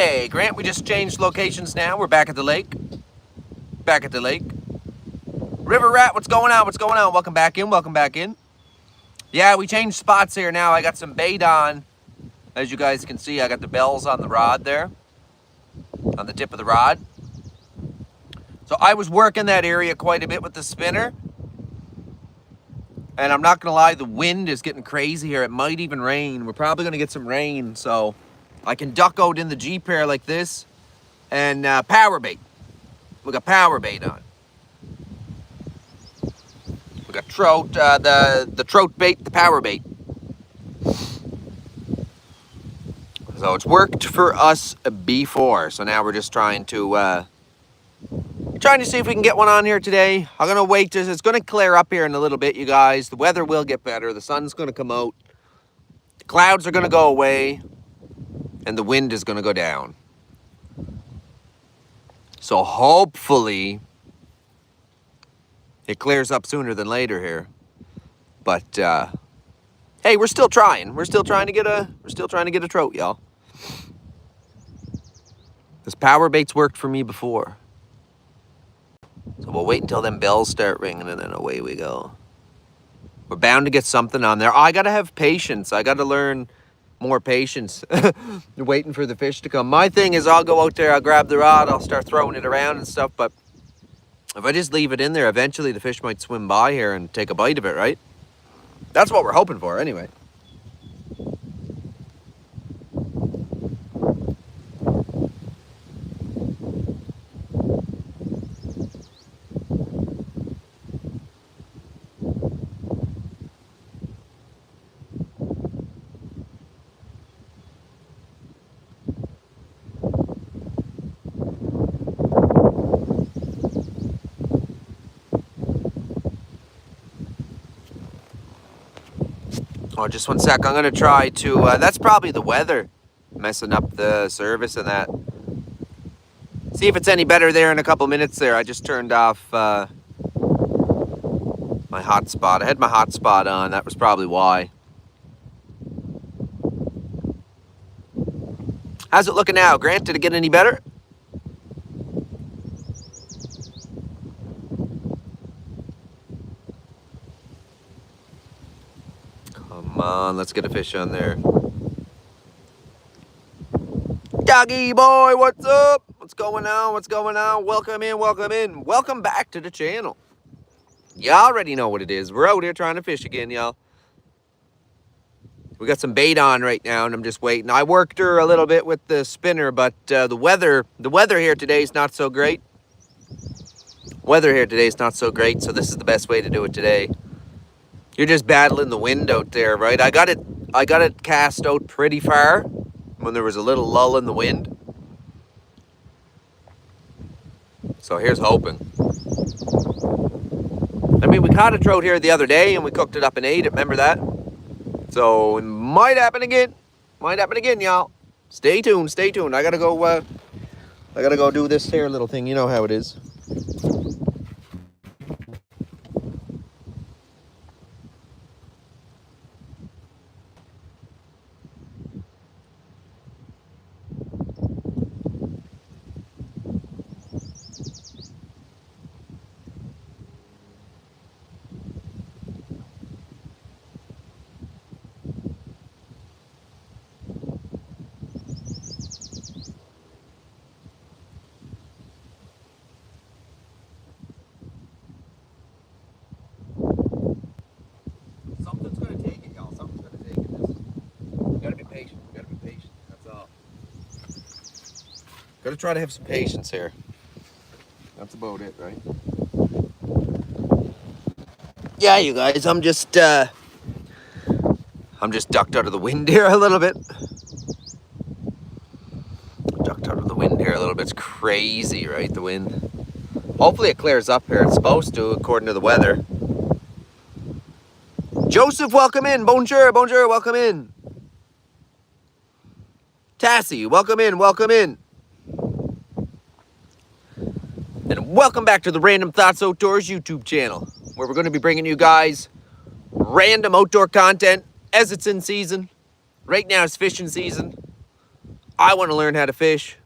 Hey, Grant, we just changed locations now. We're back at the lake. Back at the lake. River Rat, what's going on? What's going on? Welcome back in. Welcome back in. Yeah, we changed spots here now. I got some bait on. As you guys can see, I got the bells on the rod there. On the tip of the rod. So I was working that area quite a bit with the spinner. And I'm not going to lie, the wind is getting crazy here. It might even rain. We're probably going to get some rain. So I can duck out in the G pair like this. And power bait. We got power bait on. We got trout, the trout bait, the power bait. So it's worked for us before. So now we're just trying to see if we can get one on here today. I'm gonna wait. It's gonna clear up here in a little bit, you guys. The weather will get better. The sun's gonna come out. The clouds are gonna go away, and the wind is gonna go down. So hopefully it clears up sooner than later here. But hey, we're still trying. We're still trying to get a trout, y'all. This power bait's worked for me before. So we'll wait until them bells start ringing and then away we go. We're bound to get something on there. I gotta have patience. I gotta learn more patience. Waiting for the fish to come. My thing is I'll go out there, I'll grab the rod, I'll start throwing it around and stuff, but if I just leave it in there, eventually the fish might swim by here and take a bite of it, right? That's what we're hoping for anyway. Oh, just 1 sec. I'm going to try to... that's probably the weather messing up the service and that. See if it's any better there in a couple minutes there. I just turned off my hotspot. I had my hotspot on. That was probably why. How's it looking now, Grant? Did it get any better? Come on, let's get a fish on there. Doggy boy, what's up? What's going on? What's going on? Welcome in, welcome in. Welcome back to the channel. You already know what it is. We're out here trying to fish again, y'all. We got some bait on right now, and I'm just waiting. I worked her a little bit with the spinner, but the weather here today is not so great. Weather here today is not so great, so this is the best way to do it today. You're just battling the wind out there, right? I got it cast out pretty far when there was a little lull in the wind. So here's hoping. I mean, we caught a trout here the other day and we cooked it up and ate it. Remember that? So it might happen again. Might happen again, y'all. Stay tuned. Stay tuned. I gotta go do this here little thing. You know how it is. Gotta try to have some patience here. That's about it, right? Yeah, you guys, I'm just ducked out of the wind here a little bit. Ducked out of the wind here a little bit. It's crazy, right? The wind. Hopefully it clears up here. It's supposed to, according to the weather. Joseph, welcome in. Bonjour, bonjour, welcome in. Tassie, welcome in, welcome in. And welcome back to the Random Thoughts Outdoors YouTube channel, where we're going to be bringing you guys random outdoor content as it's in season. Right now it's fishing season. I want to learn how to fish.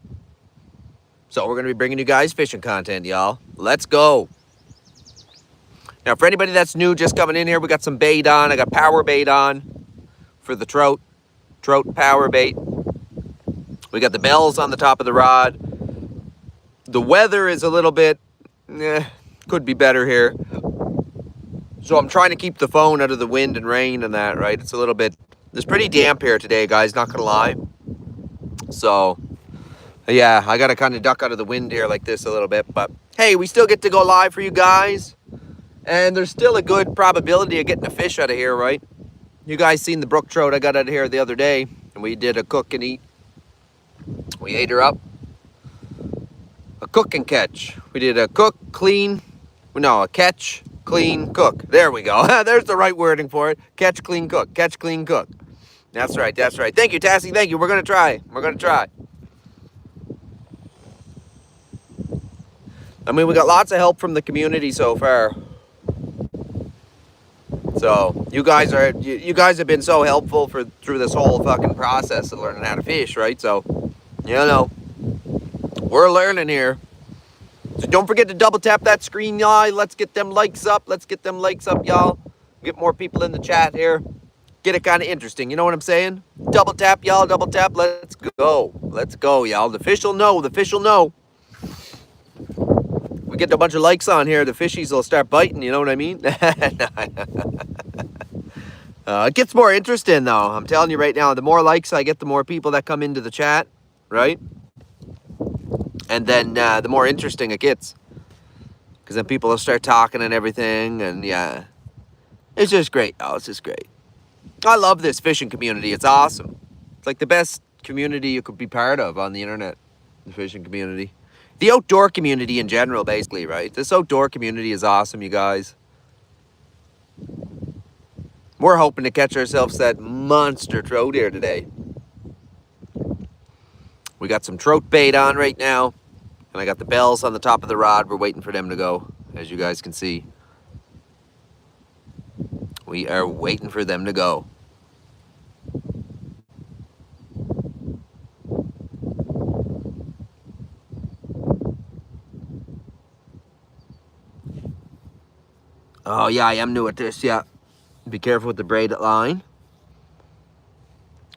So we're going to be bringing you guys fishing content, y'all. Let's go. Now, for anybody that's new, just coming in here, we got some bait on. I got power bait on for the trout power bait. We got the bells on the top of the rod. The weather is a little bit, could be better here. So I'm trying to keep the phone out of the wind and rain and that, right? It's a little bit, it's pretty damp here today, guys, not gonna lie. So, yeah, I gotta kind of duck out of the wind here like this a little bit. But, hey, we still get to go live for you guys. And there's still a good probability of getting a fish out of here, right? You guys seen the brook trout I got out of here the other day. And we did a cook and eat. We ate her up. A cook and catch. We did a cook, clean, no, a catch, clean, cook. There we go. There's the right wording for it. Catch, clean, cook. Catch, clean, cook. That's right, that's right. Thank you, Tassie, thank you. We're going to try. We're going to try. I mean, we got lots of help from the community so far. So you guys have been so helpful through this whole fucking process of learning how to fish, right? So, you know, we're learning here. So don't forget to double tap that screen, y'all. Let's get them likes up. Let's get them likes up, y'all. Get more people in the chat here. Get it kind of interesting. You know what I'm saying? Double tap, y'all. Double tap. Let's go. Let's go, y'all. The fish will know. The fish will know. We get a bunch of likes on here, the fishies will start biting, you know what I mean? It gets more interesting, though. I'm telling you right now, the more likes I get, the more people that come into the chat, right? And then the more interesting it gets. Because then people will start talking and everything, and yeah. It's just great. Oh, it's just great. I love this fishing community. It's awesome. It's like the best community you could be part of on the internet, the fishing community. The outdoor community in general, basically, right? This outdoor community is awesome, you guys. We're hoping to catch ourselves that monster trout here today. We got some trout bait on right now. And I got the bells on the top of the rod. We're waiting for them to go, as you guys can see. We are waiting for them to go. Oh, yeah, I am new at this, yeah. Be careful with the braided line.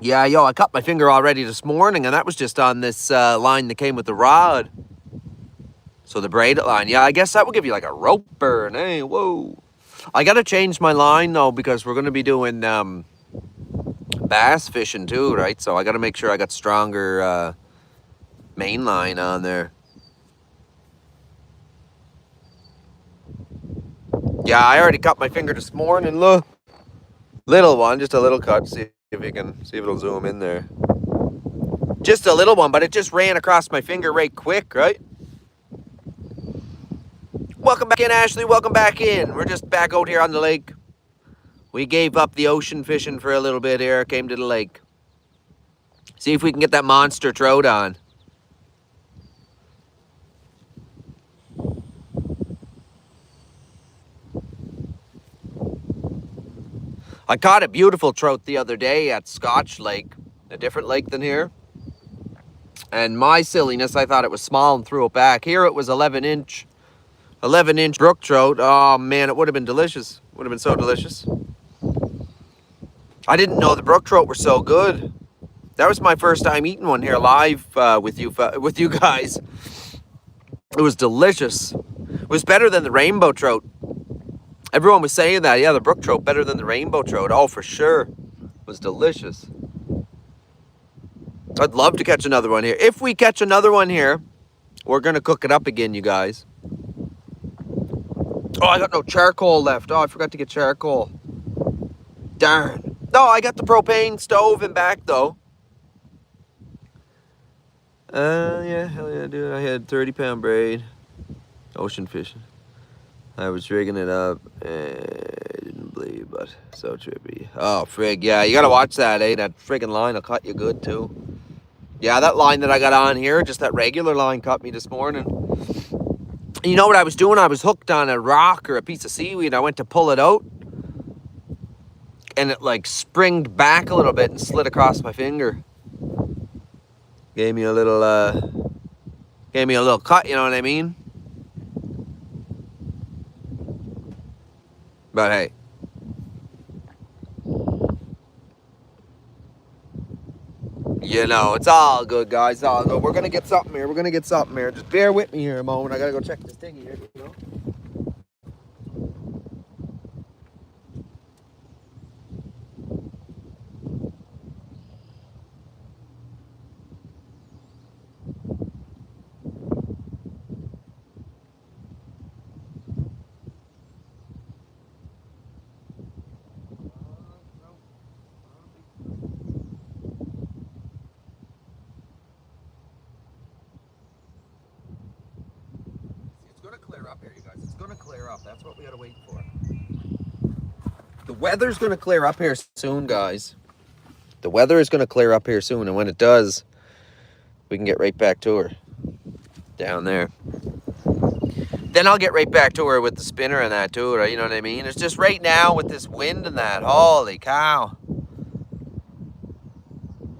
Yeah, yo, I cut my finger already this morning, and that was just on this line that came with the rod. So the braided line, yeah, I guess that will give you like a rope burn. Hey, whoa. I got to change my line, though, because we're going to be doing bass fishing, too, right? So I got to make sure I got stronger main line on there. Yeah, I already cut my finger this morning, look. Little one, just a little cut. See if you can, see if it'll zoom in there. Just a little one, but it just ran across my finger right quick, right? Welcome back in, Ashley. Welcome back in. We're just back out here on the lake. We gave up the ocean fishing for a little bit here. Came to the lake. See if we can get that monster trout on. I caught a beautiful trout the other day at Scotch Lake, a different lake than here. And my silliness, I thought it was small and threw it back. Here it was 11-inch brook trout. Oh man, it would have been delicious. Would have been so delicious. I didn't know the brook trout were so good. That was my first time eating one here live with you guys. It was delicious. It was better than the rainbow trout. Everyone was saying that. Yeah, the brook trout better than the rainbow trout. Oh, for sure. It was delicious. I'd love to catch another one here. If we catch another one here, we're going to cook it up again, you guys. Oh, I got no charcoal left. Oh, I forgot to get charcoal. Darn. No, I got the propane stove in back, though. Yeah, hell yeah, dude. I had 30-pound braid. Ocean fishing. I was rigging it up. I didn't believe, but so trippy. Oh, frig. Yeah, you got to watch that, eh? That friggin' line will cut you good, too. Yeah, that line that I got on here, just that regular line cut me this morning. You know what I was doing? I was hooked on a rock or a piece of seaweed. I went to pull it out. And it, like, springed back a little bit and slid across my finger. Gave me a little cut, you know what I mean? But hey. You know, it's all good, guys. It's all good. We're gonna get something here. We're gonna get something here. Just bear with me here a moment. I gotta go check this thing here, you know? It's gonna clear up here, you guys. It's gonna clear up. That's what we gotta wait for. The weather's gonna clear up here soon, guys. The weather is gonna clear up here soon, and when it does, we can get right back to her down there. Then I'll get right back to her with the spinner and that too, right? You know what I mean? It's just right now with this wind and that. Holy cow.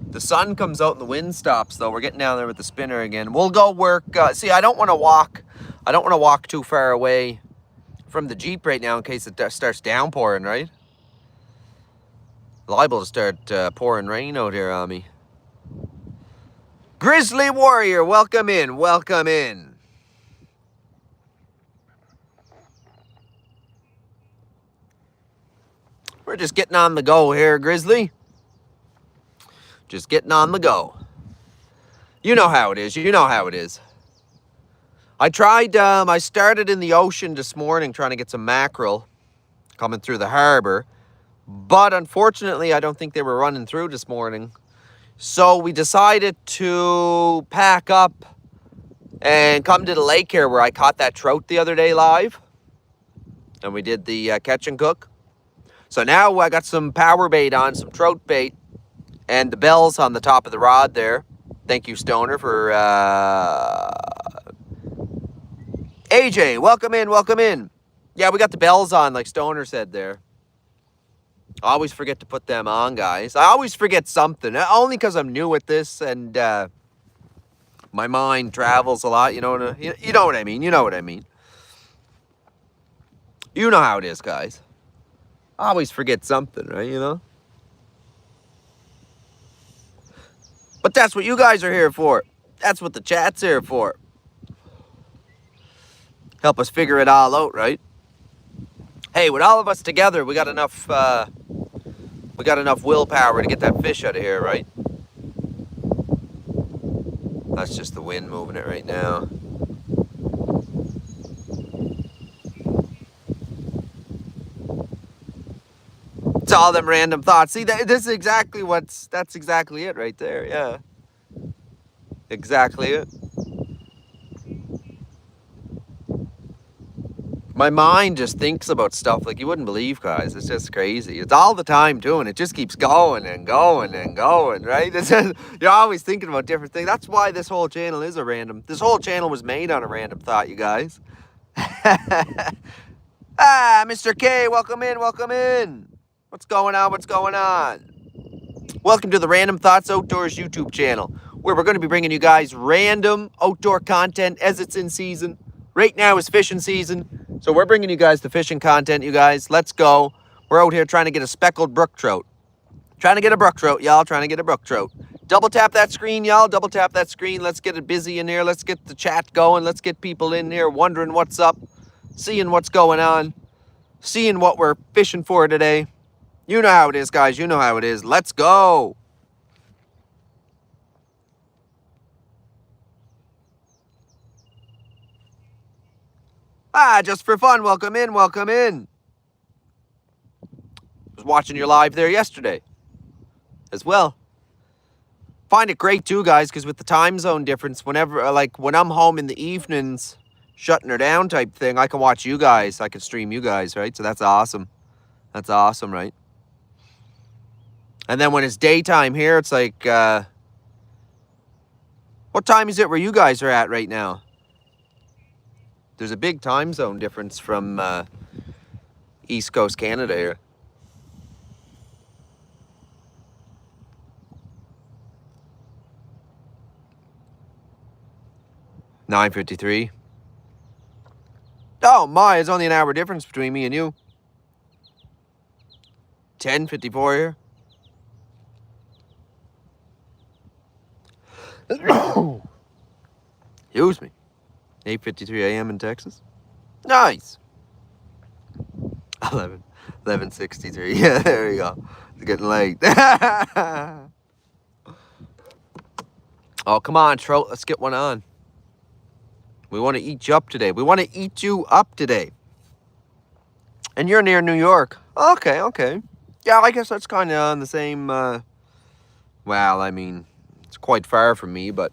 The sun comes out and the wind stops, though. We're getting down there with the spinner again. We'll go work. See, I don't want to walk. I don't want to walk too far away from the Jeep right now in case it starts downpouring, right? Liable to start pouring rain out here on me. Grizzly Warrior, welcome in. Welcome in. We're just getting on the go here, Grizzly. Just getting on the go. You know how it is. You know how it is. I tried, I started in the ocean this morning trying to get some mackerel coming through the harbor. But unfortunately, I don't think they were running through this morning. So we decided to pack up and come to the lake here where I caught that trout the other day live. And we did the catch and cook. So now I got some power bait on, some trout bait. And the bells on the top of the rod there. Thank you, Stoner, for... AJ, welcome in, welcome in. Yeah, we got the bells on, like Stoner said there. I always forget to put them on, guys. I always forget something. Only because I'm new at this and my mind travels a lot. You know what I mean? You know what I mean. You know how it is, guys. I always forget something, right? You know? But that's what you guys are here for. That's what the chat's here for. Help us figure it all out, right? Hey, with all of us together, we got enough willpower to get that fish out of here, right? That's just the wind moving it right now. It's all them random thoughts. See, this is exactly that's exactly it right there. Yeah. Exactly it. My mind just thinks about stuff like you wouldn't believe, guys. It's just crazy. It's all the time, too, and it just keeps going and going and going, right? It's just, you're always thinking about different things. That's why this whole channel is a random... This whole channel was made on a random thought, you guys. Ah, Mr. K, welcome in, welcome in. What's going on? What's going on? Welcome to the Random Thoughts Outdoors YouTube channel, where we're going to be bringing you guys random outdoor content as it's in season. Right now is fishing season, so we're bringing you guys the fishing content, you guys. Let's go. We're out here trying to get a speckled brook trout. Trying to get a brook trout, y'all. Trying to get a brook trout. Double tap that screen, y'all. Double tap that screen. Let's get it busy in here. Let's get the chat going. Let's get people in here wondering what's up, seeing what's going on, seeing what we're fishing for today. You know how it is, guys. You know how it is. Let's go. Ah, just for fun. Welcome in. Welcome in. Was watching your live there yesterday as well. Find it great too, guys, because with the time zone difference, whenever, like when I'm home in the evenings, shutting her down type thing, I can watch you guys. I can stream you guys, right? So that's awesome. That's awesome, right? And then when it's daytime here, it's like, what time is it where you guys are at right now? There's a big time zone difference from East Coast Canada here. 9:53. Oh my, it's only an hour difference between me and you. 10:54 here. Excuse me. 8:53 a.m. in Texas. Nice. 11:63. Yeah, there you go. It's getting late. Oh, come on, Trout. Let's get one on. We want to eat you up today. We want to eat you up today. And you're near New York. Okay, okay. Yeah, I guess that's kind of on the same, well, I mean, it's quite far from me, but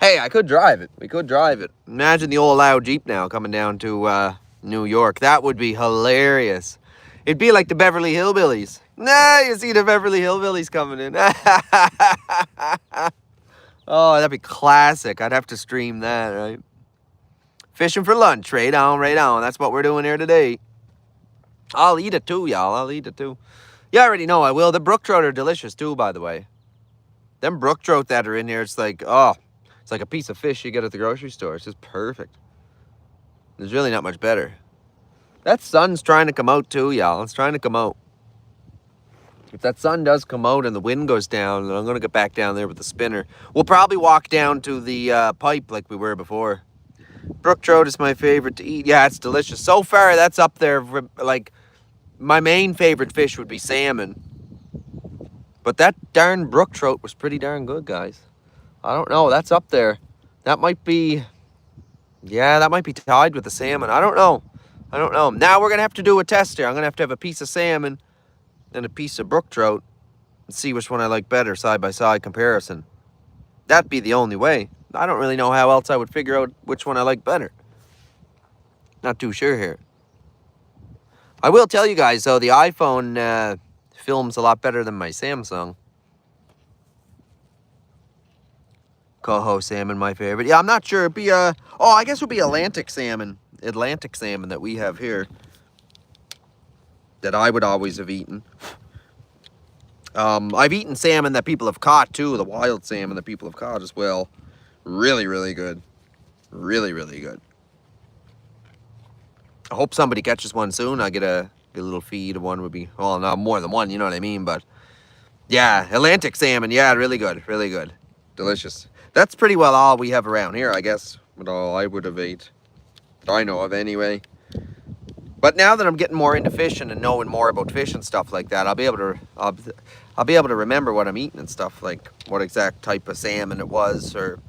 hey, I could drive it. We could drive it. Imagine the old loud Jeep now coming down to New York. That would be hilarious. It'd be like the Beverly Hillbillies. Nah, you see the Beverly Hillbillies coming in. Oh, that'd be classic. I'd have to stream that, right? Fishing for lunch, right on, right on. That's what we're doing here today. I'll eat it too, y'all. I'll eat it too. You already know I will. The brook trout are delicious too, by the way. Them brook trout that are in here, it's like, oh, it's like a piece of fish you get at the grocery store. It's just perfect. There's really not much better. That sun's trying to come out too, y'all. It's trying to come out. If that sun does come out and the wind goes down, then I'm going to get back down there with the spinner. We'll probably walk down to the pipe like we were before. Brook trout is my favorite to eat. Yeah, it's delicious. So far, that's up there. Like, my main favorite fish would be salmon. But that darn brook trout was pretty darn good, guys. I don't know. That's up there. That might be... Yeah, that might be tied with the salmon. I don't know. I don't know. Now we're going to have to do a test here. I'm going to have a piece of salmon and a piece of brook trout and see which one I like better, side-by-side comparison. That'd be the only way. I don't really know how else I would figure out which one I like better. Not too sure here. I will tell you guys, though, the iPhone films a lot better than my Samsung. Coho salmon, my favorite. Yeah, I'm not sure. It'd be, oh, I guess it would be Atlantic salmon. Atlantic salmon that we have here. That I would always have eaten. I've eaten salmon that people have caught, too. The wild salmon that people have caught as well. Really, really good. Really, really good. I hope somebody catches one soon. I get a little feed of one would be, well, not more than one, you know what I mean? But, yeah, Atlantic salmon. Yeah, really good. Really good. Delicious. That's pretty well all we have around here, I guess. But all I would have ate. That I know of, anyway. But now that I'm getting more into fishing and knowing more about fish and stuff like that, I'll be able to remember what I'm eating and stuff, like what exact type of salmon it was. Or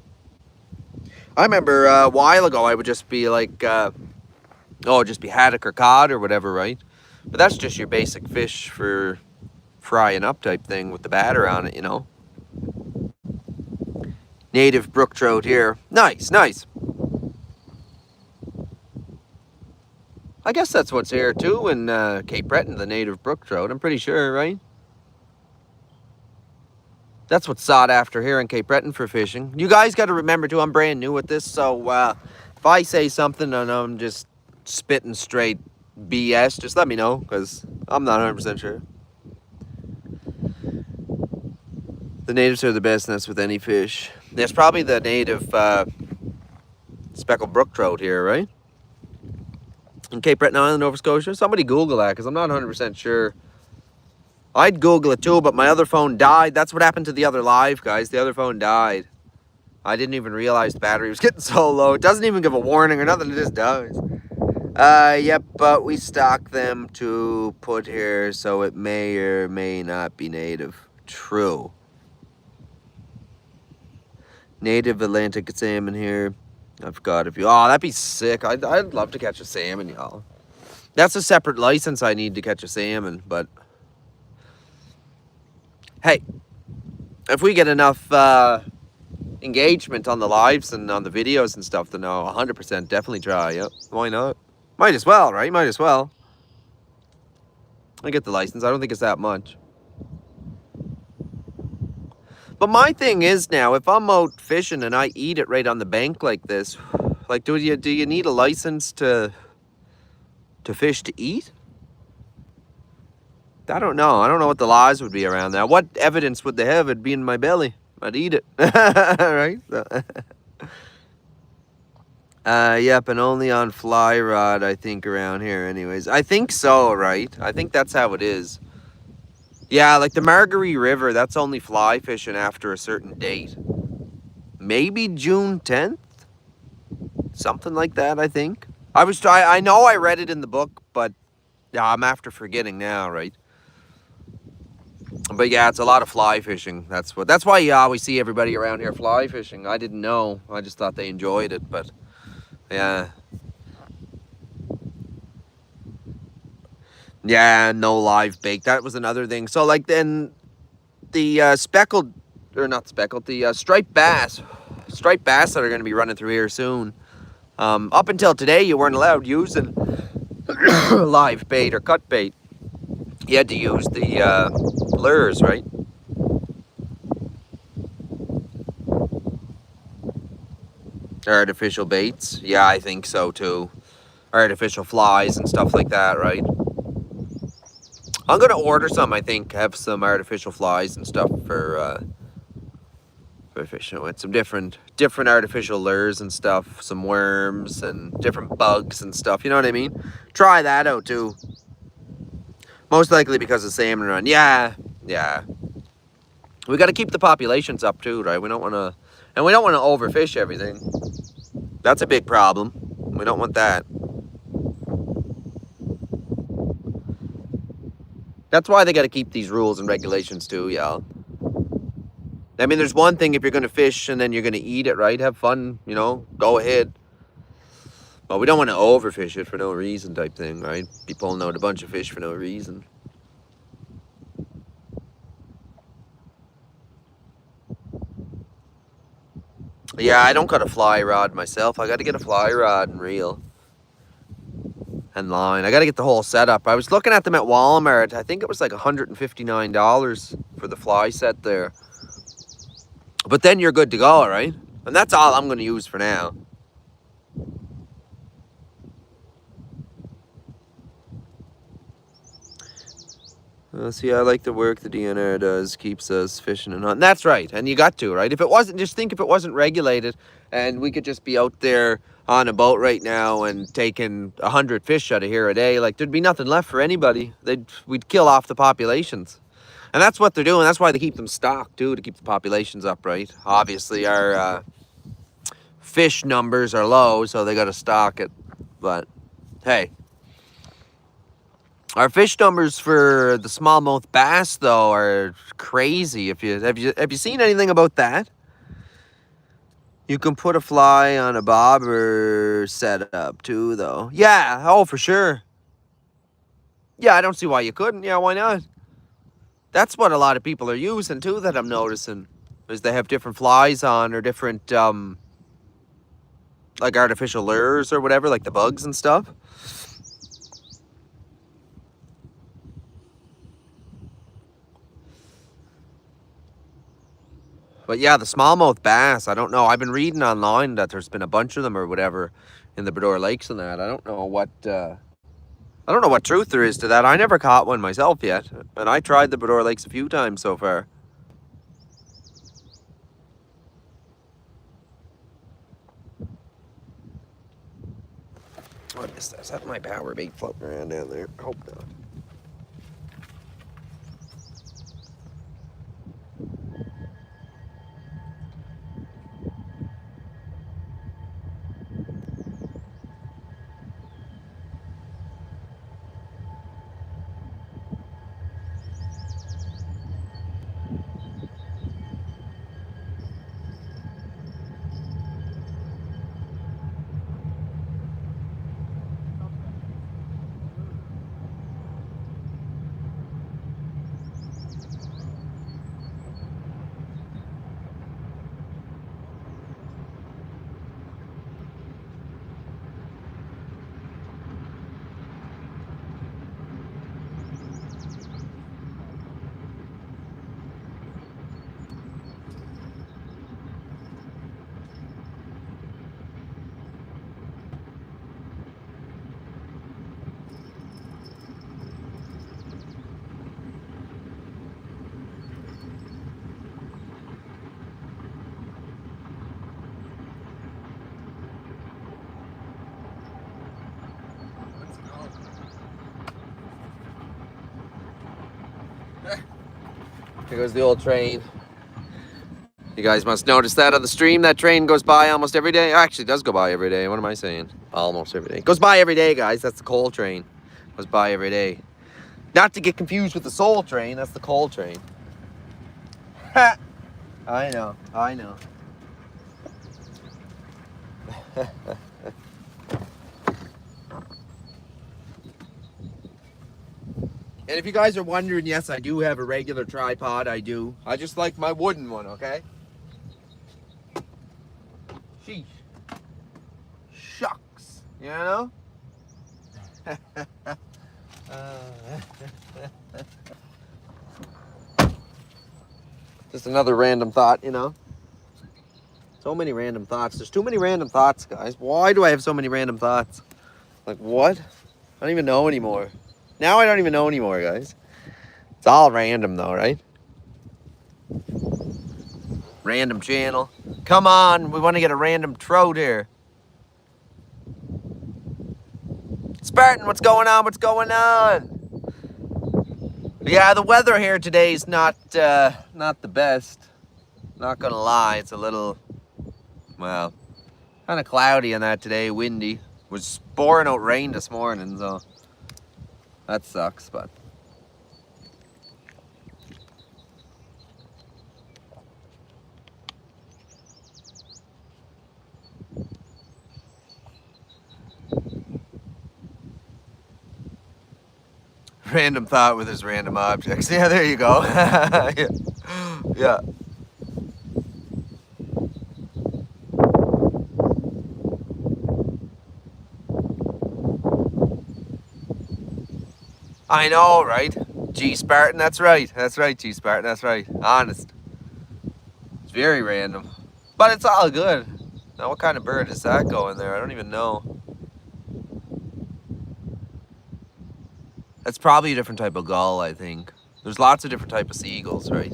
I remember a while ago I would just be like, just be haddock or cod or whatever, right? But that's just your basic fish for frying up type thing with the batter on it, you know. Native brook trout here. Nice, nice. I guess that's what's here too in Cape Breton, the native brook trout. I'm pretty sure, right? That's what's sought after here in Cape Breton for fishing. You guys got to remember too, I'm brand new at this, so if I say something and I'm just spitting straight BS, just let me know, because I'm not 100% sure. The natives are the best, and that's with any fish. There's probably the native speckled brook trout here, right? In Cape Breton Island, Nova Scotia. Somebody Google that, because I'm not 100% sure. I'd Google it too, but my other phone died. That's what happened to the other live, guys. The other phone died. I didn't even realize the battery was getting so low. It doesn't even give a warning or nothing. It just dies. Yep, but we stock them to put here, so it may or may not be native. True. Native Atlantic salmon here. I've got a few. Oh, that'd be sick. I'd love to catch a salmon, y'all. That's a separate license I need to catch a salmon, but... Hey, if we get enough engagement on the lives and on the videos and stuff, then I'll 100% definitely try. Yep, why not? Might as well, right? Might as well. I get the license. I don't think it's that much. But my thing is now, if I'm out fishing and I eat it right on the bank like this, like, do you need a license to fish to eat? I don't know. I don't know what the laws would be around that. What evidence would they have? It'd be in my belly. I'd eat it. Right? So. Yep, and only on fly rod, I think, around here anyways. I think so, right? I think that's how it is. Yeah, like the Margaree River, that's only fly fishing after a certain date. Maybe June 10th? Something like that, I think. I know I read it in the book, but yeah, I'm after forgetting now, right? But yeah, it's a lot of fly fishing. That's why you always see everybody around here fly fishing. I didn't know. I just thought they enjoyed it, but yeah. Yeah, no live bait. That was another thing. So like then the speckled, or not speckled, the striped bass that are going to be running through here soon. Up until today, you weren't allowed using live bait or cut bait. You had to use the lures, right? Artificial baits. Yeah, I think so too. Artificial flies and stuff like that, right? I'm gonna order some. I think have some artificial flies and stuff for fishing with some different artificial lures and stuff, some worms and different bugs and stuff. You know what I mean? Try that out too. Most likely because of salmon run. Yeah, yeah. We got to keep the populations up too, right? We don't want to, and we don't want to overfish everything. That's a big problem. We don't want that. That's why they got to keep these rules and regulations too, y'all. I mean, there's one thing if you're going to fish and then you're going to eat it, right? Have fun, you know, go ahead. But we don't want to overfish it for no reason type thing, right? Be pulling out a bunch of fish for no reason. Yeah, I don't got a fly rod myself. I got to get a fly rod and reel and line. I got to get the whole setup. I was looking at them at Walmart. I think it was like $159 for the fly set there. But then you're good to go, right? And that's all I'm going to use for now. See, I like the work the DNR does. Keeps us fishing and hunting. That's right. And you got to, right? If it wasn't, just think if it wasn't regulated and we could just be out there on a boat right now and taking 100 fish out of here a day, like there'd be nothing left for anybody. We'd kill off the populations. And that's what they're doing. That's why they keep them stocked too, to keep the populations up, right? Obviously, our fish numbers are low, so they got to stock it. But hey, our fish numbers for the smallmouth bass though are crazy. Have you seen anything about that? You can put a fly on a bobber setup too, though. Yeah, oh for sure. Yeah, I don't see why you couldn't. Yeah, why not? That's what a lot of people are using too, that I'm noticing, is they have different flies on or different like artificial lures or whatever, like the bugs and stuff. But yeah, the smallmouth bass, I don't know. I've been reading online that there's been a bunch of them or whatever in the Breton Lakes and that. I don't know what truth there is to that. I never caught one myself yet, and I tried the Breton Lakes a few times so far. What is that? Is that my power bait floating around down there? I hope not. Here goes the old train. You guys must notice that on the stream. That train goes by almost every day. Actually, it does go by every day. What am I saying? Almost every day. It goes by every day, guys. That's the coal train. It goes by every day. Not to get confused with the soul train. That's the coal train. Ha! I know. I know. And if you guys are wondering, yes, I do have a regular tripod. I do. I just like my wooden one, okay? Sheesh. Shucks. You know? Just another random thought, you know? So many random thoughts. There's too many random thoughts, guys. Why do I have so many random thoughts? Like, what? I don't even know anymore. Now I don't even know anymore, guys. It's all random, though, right? Random channel. Come on, we want to get a random trout here. Spartan, what's going on? What's going on? Yeah, the weather here today is not the best. Not gonna lie, it's a little, well, kind of cloudy on that today, windy. Was pouring out rain this morning, so that sucks, but. Random thought with his random objects. Yeah, there you go. Yeah. Yeah. I know, right? G Spartan, that's right. That's right, G Spartan, that's right. Honest. It's very random. But it's all good. Now, what kind of bird is that going there? I don't even know. That's probably a different type of gull, I think. There's lots of different type of seagulls, right?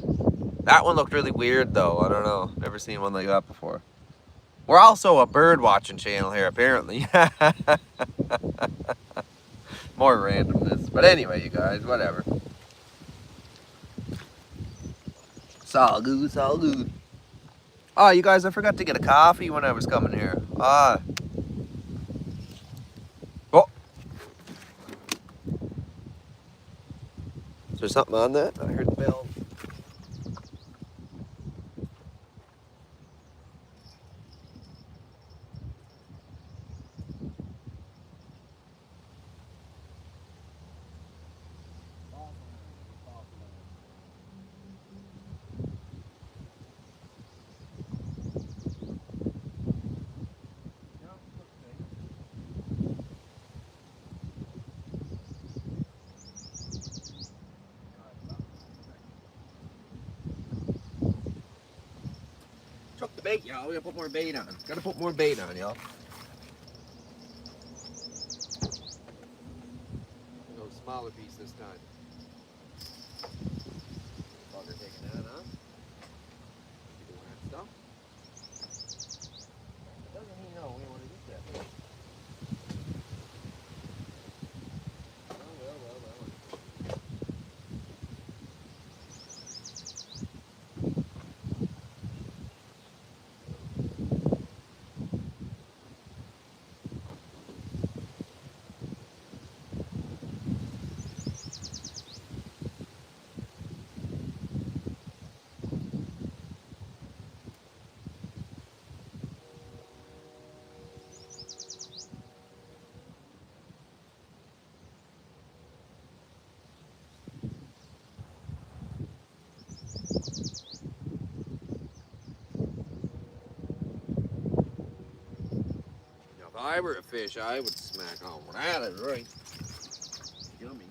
That one looked really weird, though. I don't know. Never seen one like that before. We're also a bird watching channel here, apparently. More randomness. But anyway, you guys, whatever. It's all good, it's all good. Oh, you guys, I forgot to get a coffee when I was coming here. Ah. Oh. Is there something on that? I heard the bell. Chuck the bait, y'all. We gotta put more bait on. Gotta put more bait on, y'all. Go smaller piece this time. Bugger taking that, huh? Doing that stuff. Doesn't he know we want to eat that? Well. Now, if I were a fish, I would smack on. Well, that is right. Yummy.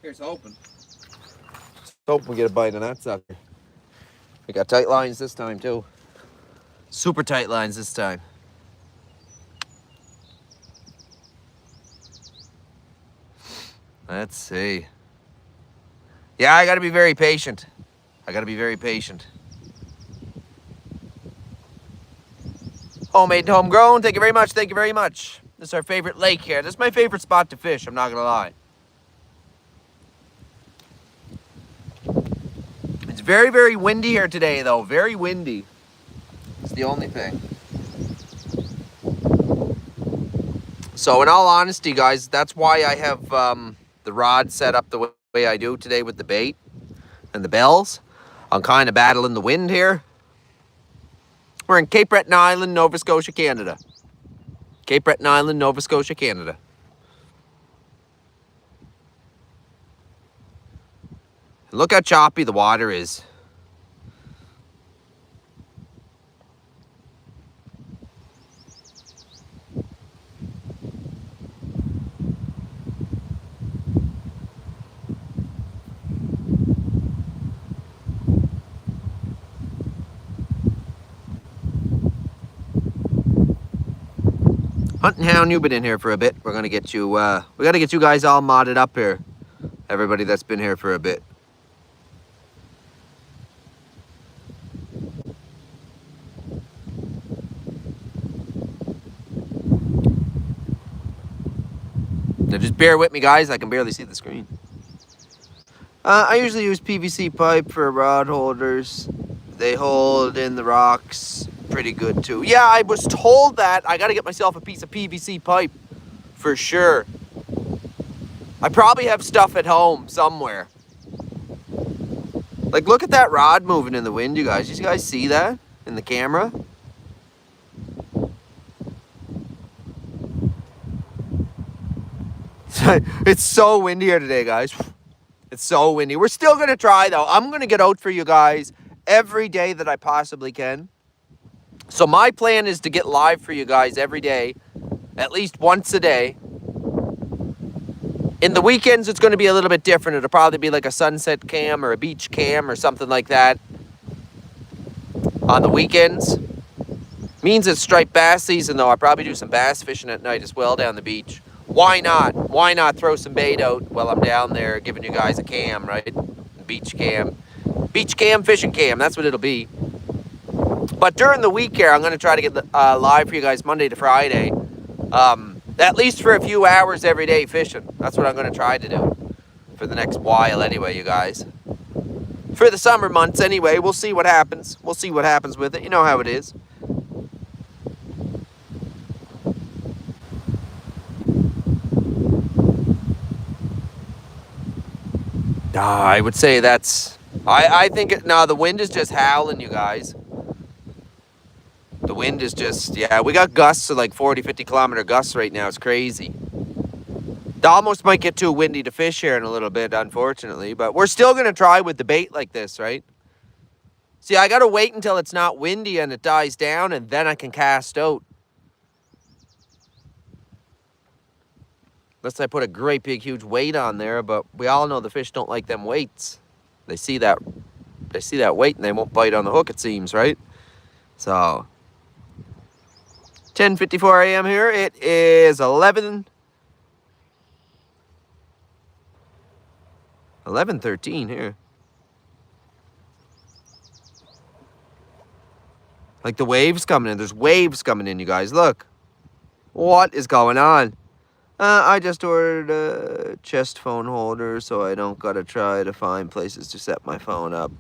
Here's hoping. Just hoping we get a bite on that sucker. We got tight lines this time too. Super tight lines this time. Let's see. Yeah, I gotta be very patient. I gotta be very patient. Homemade and homegrown. Thank you very much. Thank you very much. This is our favorite lake here. This is my favorite spot to fish. I'm not gonna lie. It's very, very windy here today, though. Very windy. It's the only thing. So, in all honesty, guys, that's why I have the rod set up the way I do today with the bait and the bells. I'm kind of battling the wind here. We're in Cape Breton Island, Nova Scotia, Canada. Cape Breton Island, Nova Scotia, Canada. Look how choppy the water is. Hunting Hound, you've been in here for a bit. We're gonna get you. We gotta get you guys all modded up here. Everybody that's been here for a bit. Now just bear with me, guys. I can barely see the screen. I usually use PVC pipe for rod holders. They hold in the rocks pretty good too. Yeah, I was told that. I gotta get myself a piece of PVC pipe for sure. I probably have stuff at home somewhere. Like, look at that rod moving in the wind, you guys. You guys see that in the camera? It's so windy here today, guys. It's so windy. We're still gonna try though. I'm gonna get out for you guys every day that I possibly can. So my plan is to get live for you guys every day, at least once a day. In the weekends, it's going to be a little bit different. It'll probably be like a sunset cam or a beach cam or something like that. On the weekends. Means it's striped bass season though. I probably do some bass fishing at night as well down the beach. Why not? Why not throw some bait out while I'm down there giving you guys a cam, right? Beach cam. Beach cam, fishing cam. That's what it'll be. But during the week here, I'm going to try to get live for you guys Monday to Friday. At least for a few hours every day fishing. That's what I'm going to try to do. For the next while anyway, you guys. For the summer months anyway. We'll see what happens. We'll see what happens with it. You know how it is. I would say that's... I think... No, the wind is just howling, you guys. The wind is just... Yeah, we got gusts of like 40, 50 kilometer gusts right now. It's crazy. It almost might get too windy to fish here in a little bit, unfortunately. But we're still going to try with the bait like this, right? See, I got to wait until it's not windy and it dies down, and then I can cast out. Unless I put a great big huge weight on there, but we all know the fish don't like them weights. They see that weight and they won't bite on the hook, it seems, right? So 10:54 a.m. here. It is 11:13 here. Like the waves coming in. There's waves coming in, you guys. Look. What is going on? I just ordered a chest phone holder so I don't gotta try to find places to set my phone up.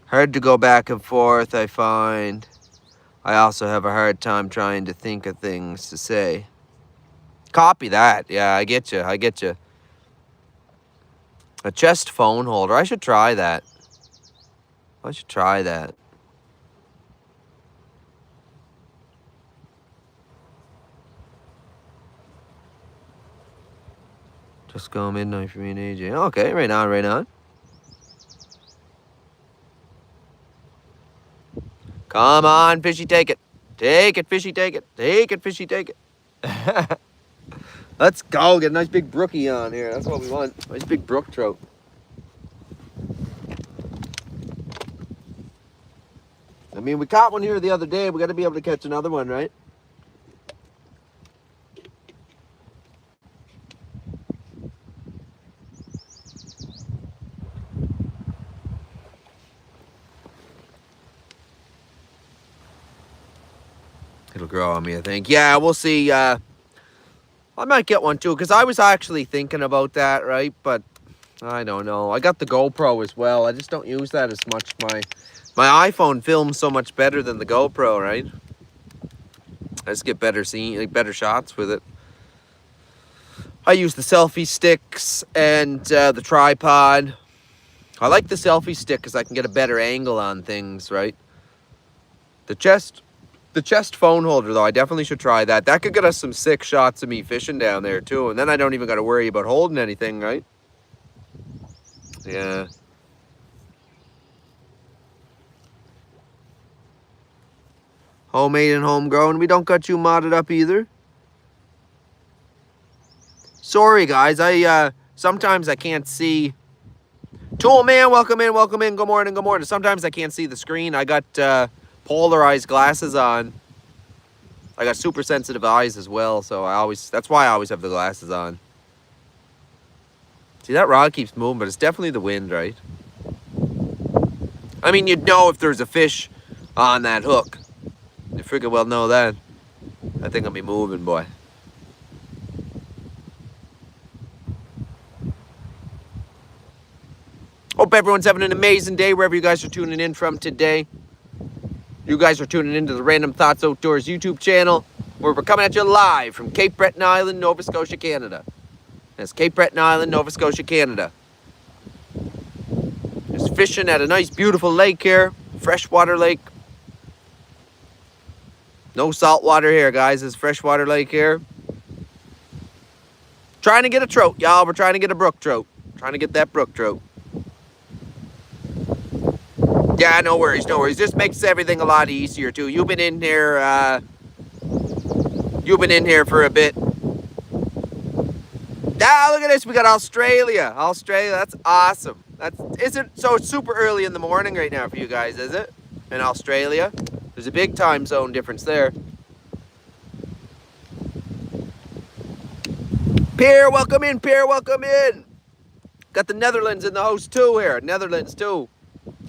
Hard to go back and forth, I find. I also have a hard time trying to think of things to say. Copy that. Yeah, I get you. I get you. A chest phone holder. I should try that. I should try that. Just go midnight for me and AJ. Okay, right on, right on. Come on, fishy, take it. Take it, fishy, take it. Take it, fishy, take it. Let's go. Get a nice big brookie on here. That's what we want. Nice big brook trout. I mean, we caught one here the other day. We got to be able to catch another one, right? It'll grow on me, I think. Yeah, we'll see. I might get one too, because I was actually thinking about that, right? But I don't know. I got the GoPro as well. I just don't use that as much. My iPhone films so much better than the GoPro, right? I just get better better shots with it. I use the selfie sticks and the tripod. I like the selfie stick because I can get a better angle on things, right? The chest phone holder, though, I definitely should try that. That could get us some sick shots of me fishing down there, too. And then I don't even got to worry about holding anything, right? Yeah. Homemade and homegrown. We don't got you modded up either. Sorry, guys. Sometimes I can't see. Tool man, welcome in, welcome in. Good morning, good morning. Sometimes I can't see the screen. I got polarized glasses on. I got super sensitive eyes as well, so that's why I always have the glasses on. See, that rod keeps moving, but it's definitely the wind, right? I mean, you'd know if there's a fish on that hook. You freaking well know that. I think I'll be moving, boy. Hope everyone's having an amazing day wherever you guys are tuning in from today. You guys are tuning into the Random Thoughts Outdoors YouTube channel, where we're coming at you live from Cape Breton Island, Nova Scotia, Canada. That's Cape Breton Island, Nova Scotia, Canada. Just fishing at a nice, beautiful lake here. Freshwater lake. No salt water here, guys. It's freshwater lake here. Trying to get a trout, y'all. We're trying to get a brook trout. Trying to get that brook trout. Yeah, no worries, no worries. This makes everything a lot easier, too. You've been in here, for a bit. Ah, look at this. We got Australia. Australia, that's awesome. So it's super early in the morning right now for you guys, is it? In Australia? There's a big time zone difference there. Pierre, welcome in. Pierre, welcome in. Got the Netherlands in the house, too, here. Netherlands, too.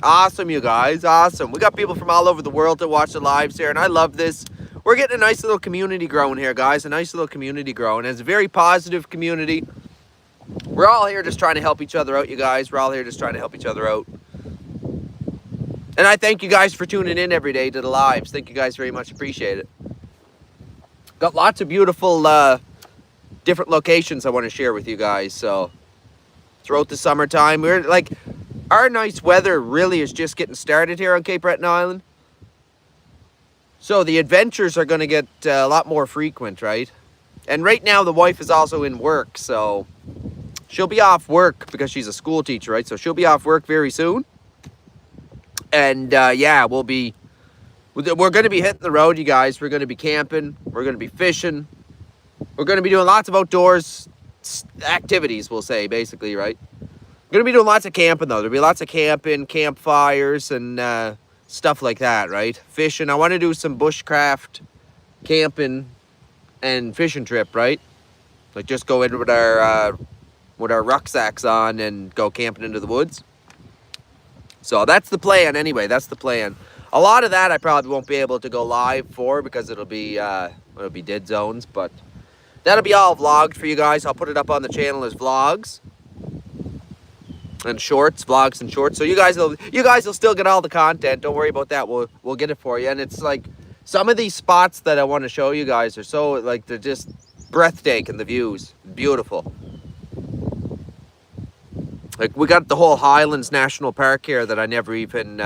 Awesome, you guys. Awesome. We got people from all over the world to watch the lives here, and I love this. We're getting a nice little community growing here, guys. A nice little community growing. It's a very positive community. We're all here just trying to help each other out, you guys. We're all here just trying to help each other out. And I thank you guys for tuning in every day to the lives. Thank you guys very much. Appreciate it. Got lots of beautiful different locations I want to share with you guys. So throughout the summertime, we're like... Our nice weather really is just getting started here on Cape Breton Island. So the adventures are going to get a lot more frequent, right? And right now the wife is also in work, so she'll be off work because she's a school teacher, right? So she'll be off work very soon. And yeah, we're going to be hitting the road, you guys. We're going to be camping. We're going to be fishing. We're going to be doing lots of outdoors activities, we'll say, basically, right? We're going to be doing lots of camping, though. There'll be lots of camping, campfires, and stuff like that, right? Fishing. I want to do some bushcraft camping and fishing trip, right? Like just go in with our rucksacks on and go camping into the woods. So that's the plan anyway. That's the plan. A lot of that I probably won't be able to go live for because it'll be dead zones, but that'll be all vlogged for you guys. I'll put it up on the channel as vlogs. And shorts, vlogs and shorts. So you guys will still get all the content. Don't worry about that. We'll get it for you. And it's like some of these spots that I want to show you guys are so like they're just breathtaking, the views. Beautiful. Like we got the whole Highlands National Park here that I never even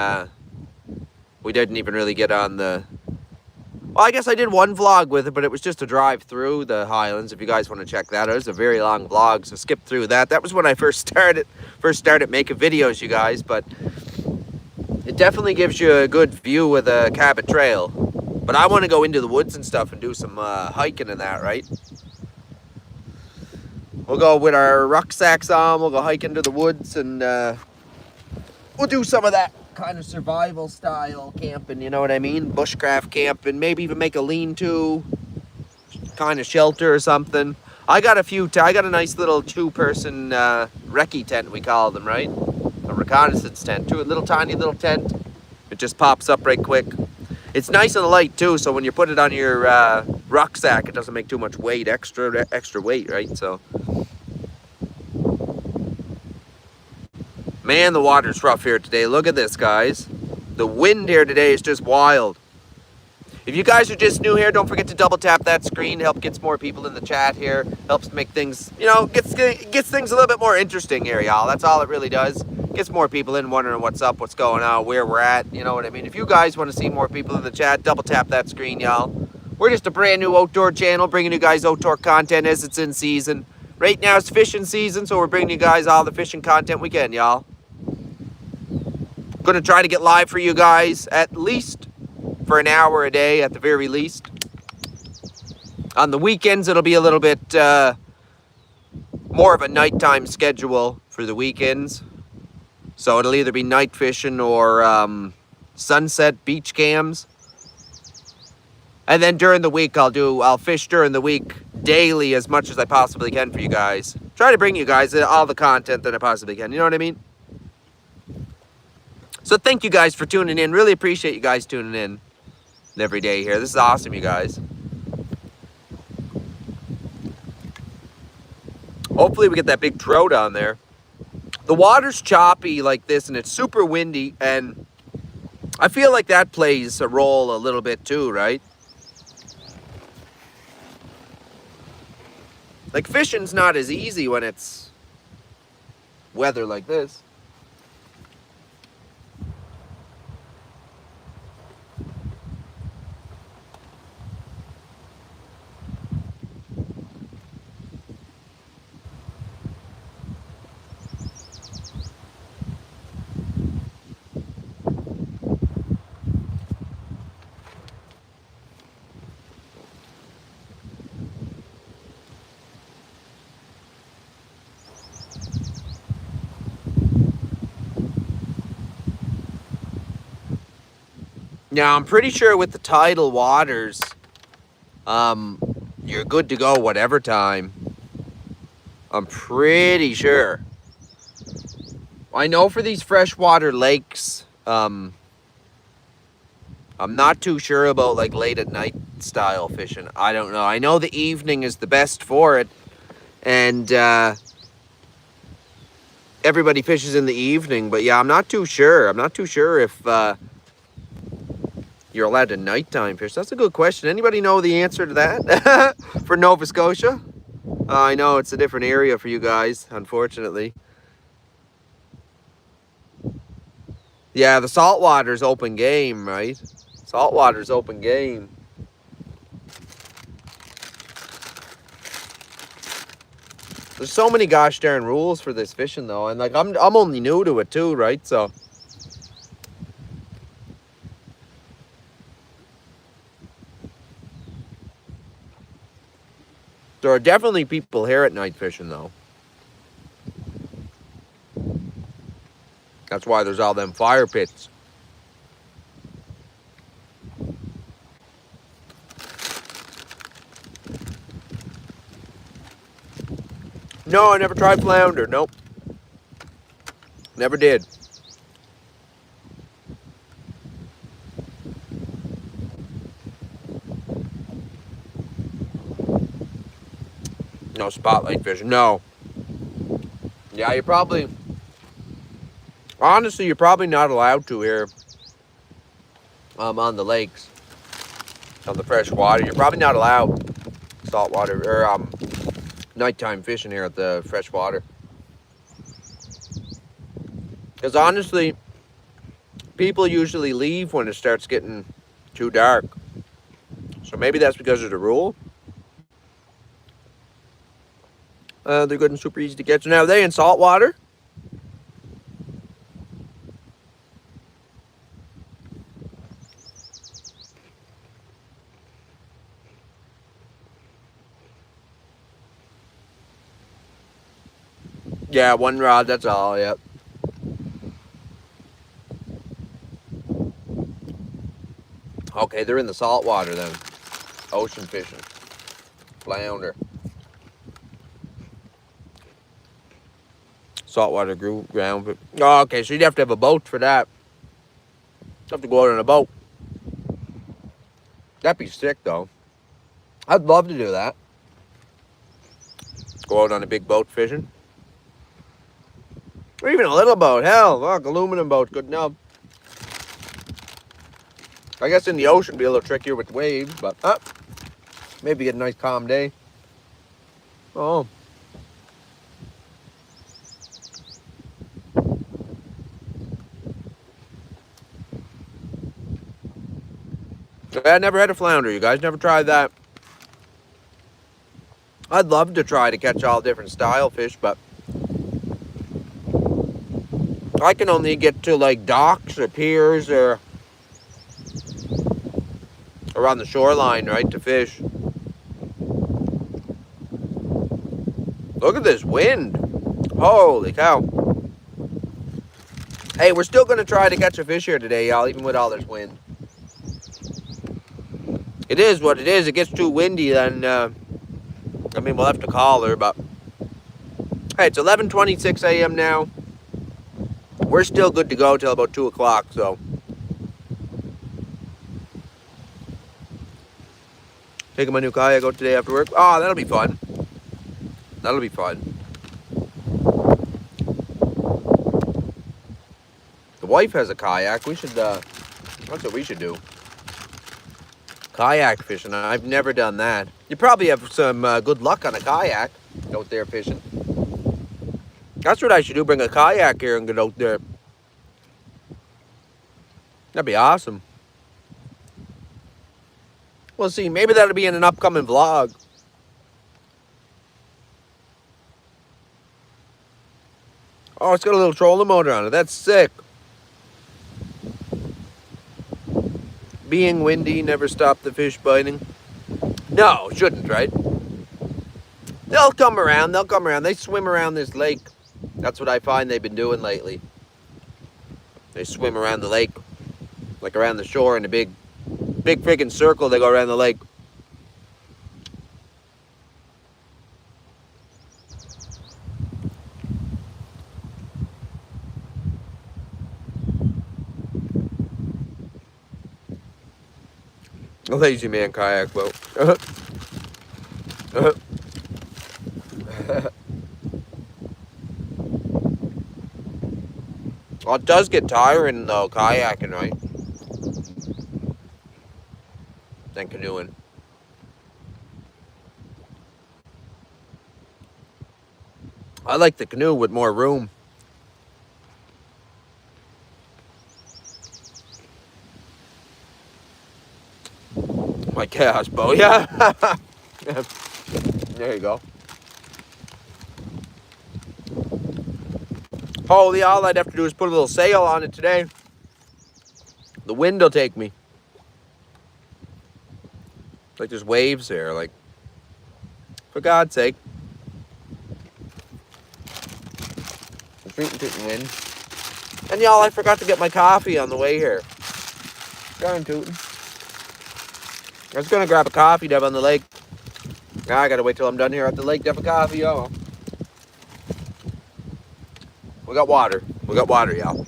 we didn't even really get on the... Well, I guess I did one vlog with it, but it was just a drive through the Highlands. If you guys want to check that out, it was a very long vlog, so skip through that. That was when I first started making videos, you guys. But it definitely gives you a good view of the Cabot Trail. But I want to go into the woods and stuff and do some hiking and that, right? We'll go with our rucksacks on. We'll go hike into the woods, and we'll do some of that kind of survival style camping, you know what I mean? Bushcraft camping, maybe even make a lean-to kind of shelter or something. I got a nice little 2-person recce tent, we call them, right? A reconnaissance tent, too. A little tiny little tent. It just pops up right quick. It's nice and light too, so when you put it on your rucksack, it doesn't make too much weight, extra weight, right? So, man, the water's rough here today. Look at this, guys. The wind here today is just wild. If you guys are just new here, don't forget to double tap that screen. Help gets more people in the chat here. Helps make things, you know, gets things a little bit more interesting here, y'all. That's all it really does. Gets more people in wondering what's up, what's going on, where we're at. You know what I mean? If you guys want to see more people in the chat, double tap that screen, y'all. We're just a brand new outdoor channel, bringing you guys outdoor content as it's in season. Right now it's fishing season, so we're bringing you guys all the fishing content we can, y'all. Gonna try to get live for you guys at least for an hour a day at the very least. On the weekends, it'll be a little bit more of a nighttime schedule for the weekends. So it'll either be night fishing or sunset beach cams. And then during the week, I'll fish during the week daily as much as I possibly can for you guys. Try to bring you guys all the content that I possibly can. You know what I mean? So thank you guys for tuning in. Really appreciate you guys tuning in every day here. This is awesome, you guys. Hopefully we get that big trout on there. The water's choppy like this, and it's super windy, and I feel like that plays a role a little bit too, right? Like, fishing's not as easy when it's weather like this. Now, I'm pretty sure with the tidal waters, you're good to go whatever time. I'm pretty sure. I know for these freshwater lakes, I'm not too sure about like late at night style fishing. I don't know. I know the evening is the best for it, and everybody fishes in the evening. But yeah, I'm not too sure. I'm not too sure if you're allowed to nighttime fish. That's a good question. Anybody know the answer to that for Nova Scotia? I know it's a different area for you guys, unfortunately. Yeah, the saltwater's open game, right? Saltwater's open game. There's so many gosh darn rules for this fishing though, and like I'm only new to it too, right? So there are definitely people here at night fishing though. That's why there's all them fire pits. No, I never tried flounder. Nope. Never did. No spotlight fishing. No. Yeah, you're probably... Honestly, you're probably not allowed to here. On the lakes. On the fresh water. You're probably not allowed saltwater or nighttime fishing here at the fresh water. Because honestly, people usually leave when it starts getting too dark. So maybe that's because of the rule. They're good and super easy to catch. Now, are they in saltwater? Yeah, one rod, that's all, yep. Okay, they're in the salt water then. Ocean fishing. Flounder. Saltwater ground. Oh, okay, so you'd have to have a boat for that. You'd have to go out on a boat. That'd be sick, though. I'd love to do that. Go out on a big boat fishing. Or even a little boat. Hell, look, aluminum boat's good enough. I guess in the ocean it'd be a little trickier with waves, but maybe get a nice calm day. Oh. I never had a flounder. You guys never tried that? I'd love to try to catch all different style fish, but I can only get to like docks or piers or around the shoreline, right, to fish. Look at this wind. Holy cow. Hey, we're still going to try to catch a fish here today, y'all, even with all this wind. It is what it is. It gets too windy, then, I mean, we'll have to call her, but... Hey, it's 11:26 a.m. now. We're still good to go till about 2 o'clock, so... Taking my new kayak out today after work. Oh, that'll be fun. That'll be fun. The wife has a kayak. We should, that's what we should do. Kayak fishing. I've never done that. You probably have some good luck on a kayak out there fishing. That's what I should do. Bring a kayak here and get out there. That'd be awesome. We'll see. Maybe that'll be in an upcoming vlog. Oh, it's got a little trolling motor on it. That's sick. Being windy never stopped the fish biting. No, shouldn't, right? They'll come around. They'll come around. They swim around this lake. That's what I find they've been doing lately. They swim around the lake, like around the shore in a big friggin' circle. They go around the lake. A lazy man kayak boat. Well, it does get tiring though, kayaking, right? Than canoeing. I like the canoe with more room. My gosh, Bo, yeah. There you go. Holy, all I'd have to do is put a little sail on it today. The wind will take me. Like there's waves there, like, for God's sake. Tootin' wind. And y'all, I forgot to get my coffee on the way here. Darn tootin'. I was gonna grab a coffee down on the lake. Now I gotta wait till I'm done here at the lake to have a coffee, y'all. We got water. We got water, y'all.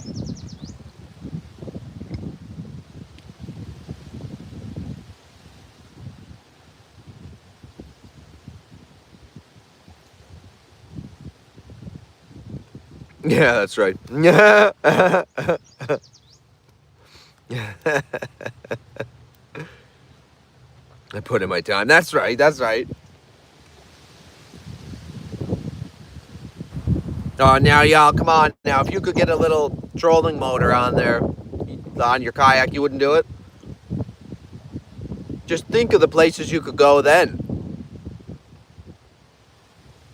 Yeah, that's right. I put in my time. That's right. That's right. Oh, now, y'all, come on. Now, if you could get a little trolling motor on there, on your kayak, you wouldn't do it? Just think of the places you could go then.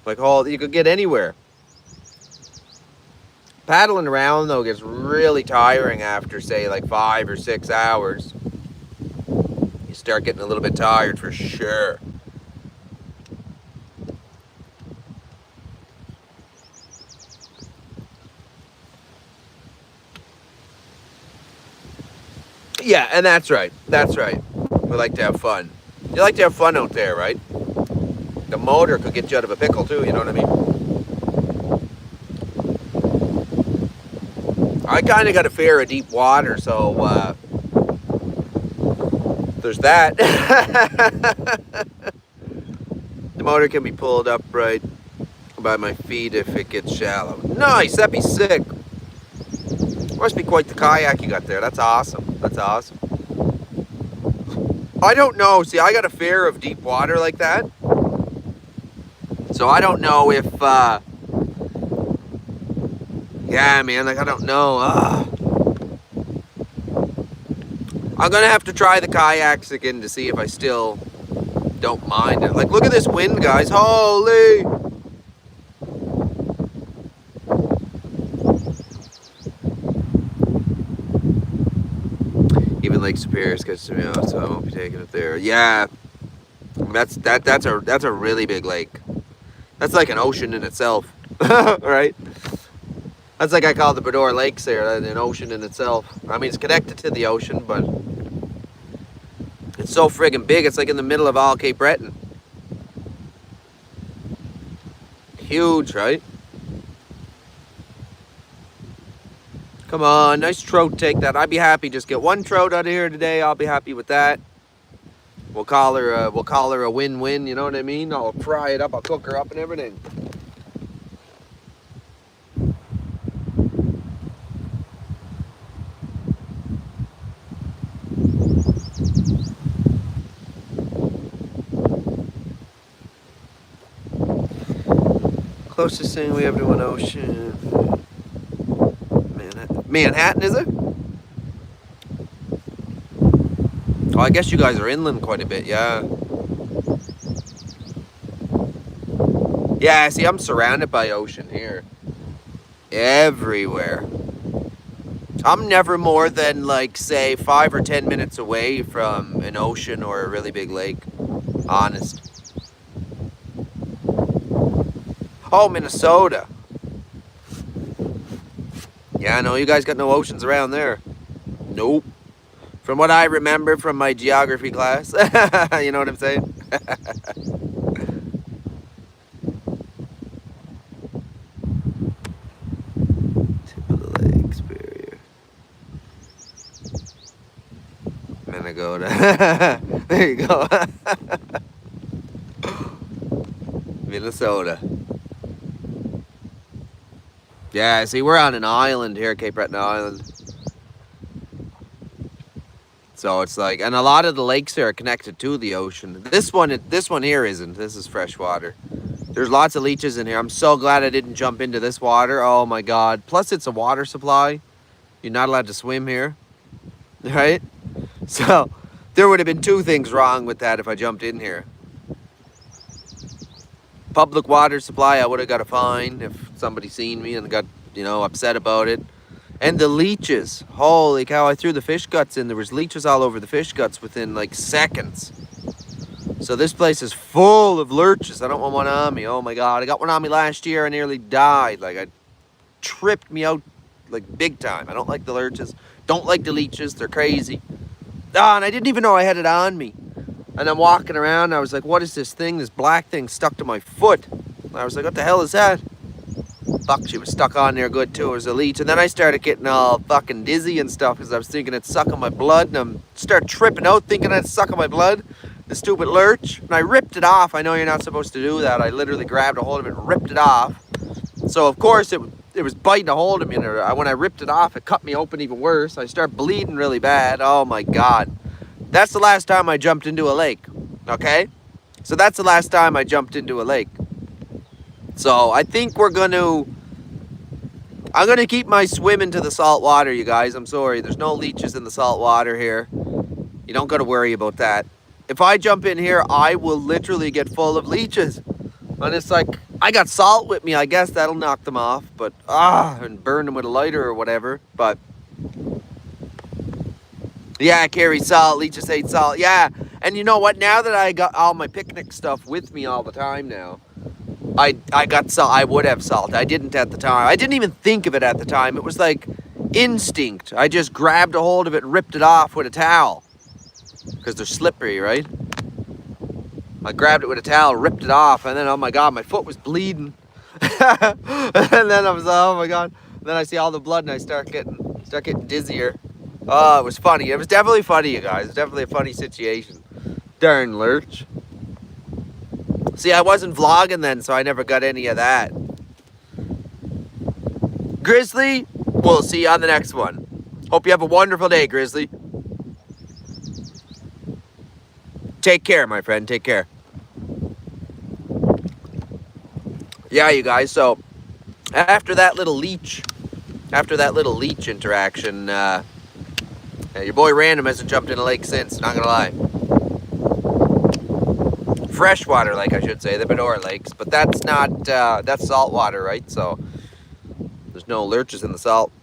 Like, you could get anywhere. Paddling around, though, gets really tiring after, say, like 5 or 6 hours. You start getting a little bit tired for sure. Yeah, and that's right. That's right. We like to have fun. You like to have fun out there, right? The motor could get you out of a pickle too, you know what I mean? I kind of got a fear of deep water, so there's that. The motor can be pulled upright by my feet if it gets shallow. Nice, that'd be sick. Must be quite the kayak you got there. That's awesome. That's awesome. I don't know. See, I got a fear of deep water like that. So I don't know if, yeah, man, like I don't know. I'm gonna have to try the kayaks again to see if I still don't mind it. Like, look at this wind, guys. Holy! Even Lake Superior gets to me out, so I won't be taking it there. Yeah, that's a really big lake. That's like an ocean in itself, right? That's like I call the Breton Lakes there, an ocean in itself. I mean, it's connected to the ocean, but it's so friggin' big. It's like in the middle of all Cape Breton. Huge, right? Come on, nice trout take that. I'd be happy just get one trout out of here today. I'll be happy with that. We'll call her a win-win, you know what I mean? I'll fry it up, I'll cook her up and everything. Closest thing we have to an ocean. Manhattan, is it? Oh, I guess you guys are inland quite a bit, yeah. Yeah, see, I'm surrounded by ocean here. Everywhere. I'm never more than, like, say, 5 or 10 minutes away from an ocean or a really big lake. Honest. Oh, Minnesota. Yeah, no, you guys got no oceans around there. Nope. From what I remember from my geography class. You know what I'm saying? Tip of the lake, Superior. Minnesota. There you go. Minnesota. Yeah, see, we're on an island here, Cape Breton Island. So it's like, and a lot of the lakes here are connected to the ocean. This one here isn't. This is fresh water. There's lots of leeches in here. I'm so glad I didn't jump into this water. Oh my God. Plus it's a water supply. You're not allowed to swim here, right? So there would have been two things wrong with that if I jumped in here. Public water supply, I would have got a fine if somebody seen me and got, you know, upset about it. And the leeches, holy cow, I threw the fish guts in. There was leeches all over the fish guts within like seconds. So this place is full of lurches. I don't want one on me. Oh my God, I got one on me last year. I nearly died. Like, I tripped me out like big time. I don't like the lurches. Don't like the leeches. They're crazy. Ah, and I didn't even know I had it on me. And I'm walking around, and I was like, what is this thing? This black thing stuck to my foot. And I was like, what the hell is that? Fuck, she was stuck on there good too. It was a leech. And then I started getting all fucking dizzy and stuff because I was thinking it's sucking my blood. And I start tripping out thinking it's sucking my blood. The stupid lurch. And I ripped it off. I know you're not supposed to do that. I literally grabbed a hold of it and ripped it off. So, of course, it was biting a hold of me. And when I ripped it off, it cut me open even worse. I start bleeding really bad. Oh, my God. That's the last time I jumped into a lake, okay? So that's the last time I jumped into a lake. So I think I'm gonna keep my swim into the salt water, you guys. I'm sorry, there's no leeches in the salt water here. You don't gotta worry about that. If I jump in here, I will literally get full of leeches. And it's like, I got salt with me, I guess that'll knock them off. But, and burn them with a lighter or whatever, but... Yeah, I carry salt. Leeches hate salt. Yeah, and you know what? Now that I got all my picnic stuff with me all the time now, I got salt. I would have salt. I didn't at the time. I didn't even think of it at the time. It was like instinct. I just grabbed a hold of it and ripped it off with a towel. Because they're slippery, right? I grabbed it with a towel, ripped it off, and then, oh my God, my foot was bleeding. And then I was like, oh my God. And then I see all the blood and I start getting dizzier. Oh, it was funny. It was definitely funny, you guys. It was definitely a funny situation. Darn lurch. See, I wasn't vlogging then, so I never got any of that. Grizzly, we'll see you on the next one. Hope you have a wonderful day, Grizzly. Take care, my friend. Take care. Yeah, you guys, so after that little leech interaction, your boy Random hasn't jumped in a lake since, not gonna lie. Freshwater lake, I should say, the Bedore lakes, but that's not, that's saltwater, right? So there's no lurches in the salt.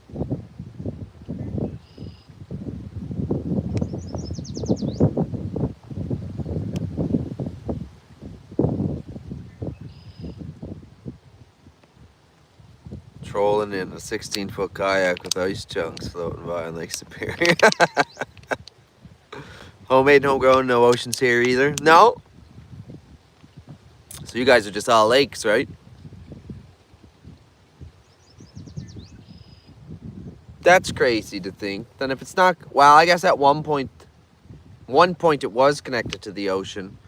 Trolling in a 16-foot kayak with ice chunks floating by on Lake Superior. Homemade, homegrown, no oceans here either. No. So you guys are just all lakes, right? That's crazy to think. Then if it's not, well, I guess at one point it was connected to the ocean,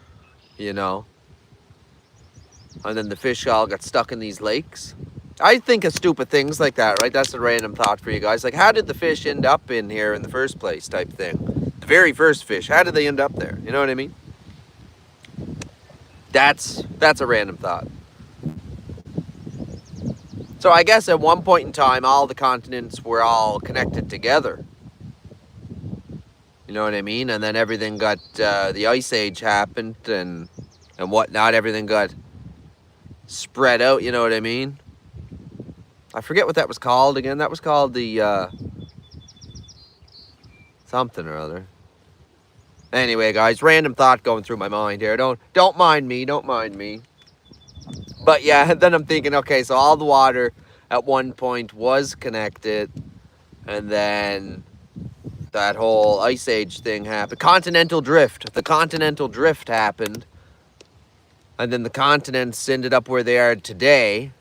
you know. And then the fish all got stuck in these lakes. I think of stupid things like that, right? That's a random thought for you guys. Like, how did the fish end up in here in the first place type thing? The very first fish, how did they end up there? You know what I mean? That's a random thought. So I guess at one point in time, all the continents were all connected together. You know what I mean? And then everything got, the ice age happened and whatnot. Everything got spread out, you know what I mean? I forget what that was called again. That was called the, something or other. Anyway, guys, random thought going through my mind here. Don't mind me, don't mind me. But yeah, then I'm thinking, okay, so all the water at one point was connected, and then that whole ice age thing happened. Continental drift. The continental drift happened, and then the continents ended up where they are today.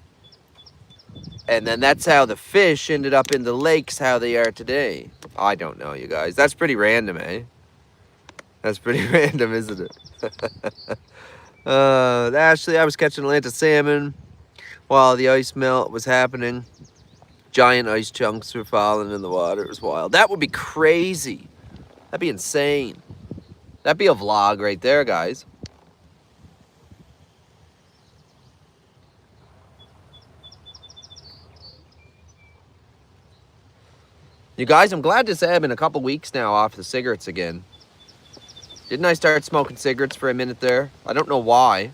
And then that's how the fish ended up in the lakes how they are today. I don't know, you guys. That's pretty random, eh? That's pretty random, isn't it? Actually, I was catching Atlanta salmon while the ice melt was happening. Giant ice chunks were falling in the water. It was wild. That would be crazy. That'd be insane. That'd be a vlog right there, guys. You guys, I'm glad to say I've been a couple weeks now off the cigarettes again. Didn't I start smoking cigarettes for a minute there? I don't know why.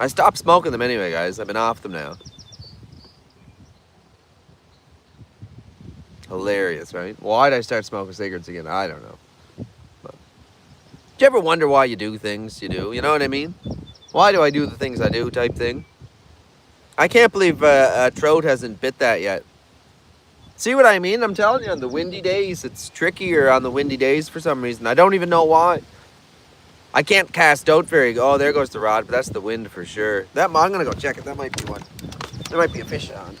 I stopped smoking them anyway, guys. I've been off them now. Hilarious, right? Why did I start smoking cigarettes again? I don't know. But, do you ever wonder why you do things you do? You know what I mean? Why do I do the things I do type thing? I can't believe trout hasn't bit that yet. See what I mean? I'm telling you, on the windy days, it's trickier on the windy days for some reason. I don't even know why. I can't cast out very good. Oh, there goes the rod, but that's the wind for sure. I'm going to go check it. That might be one. There might be a fish on.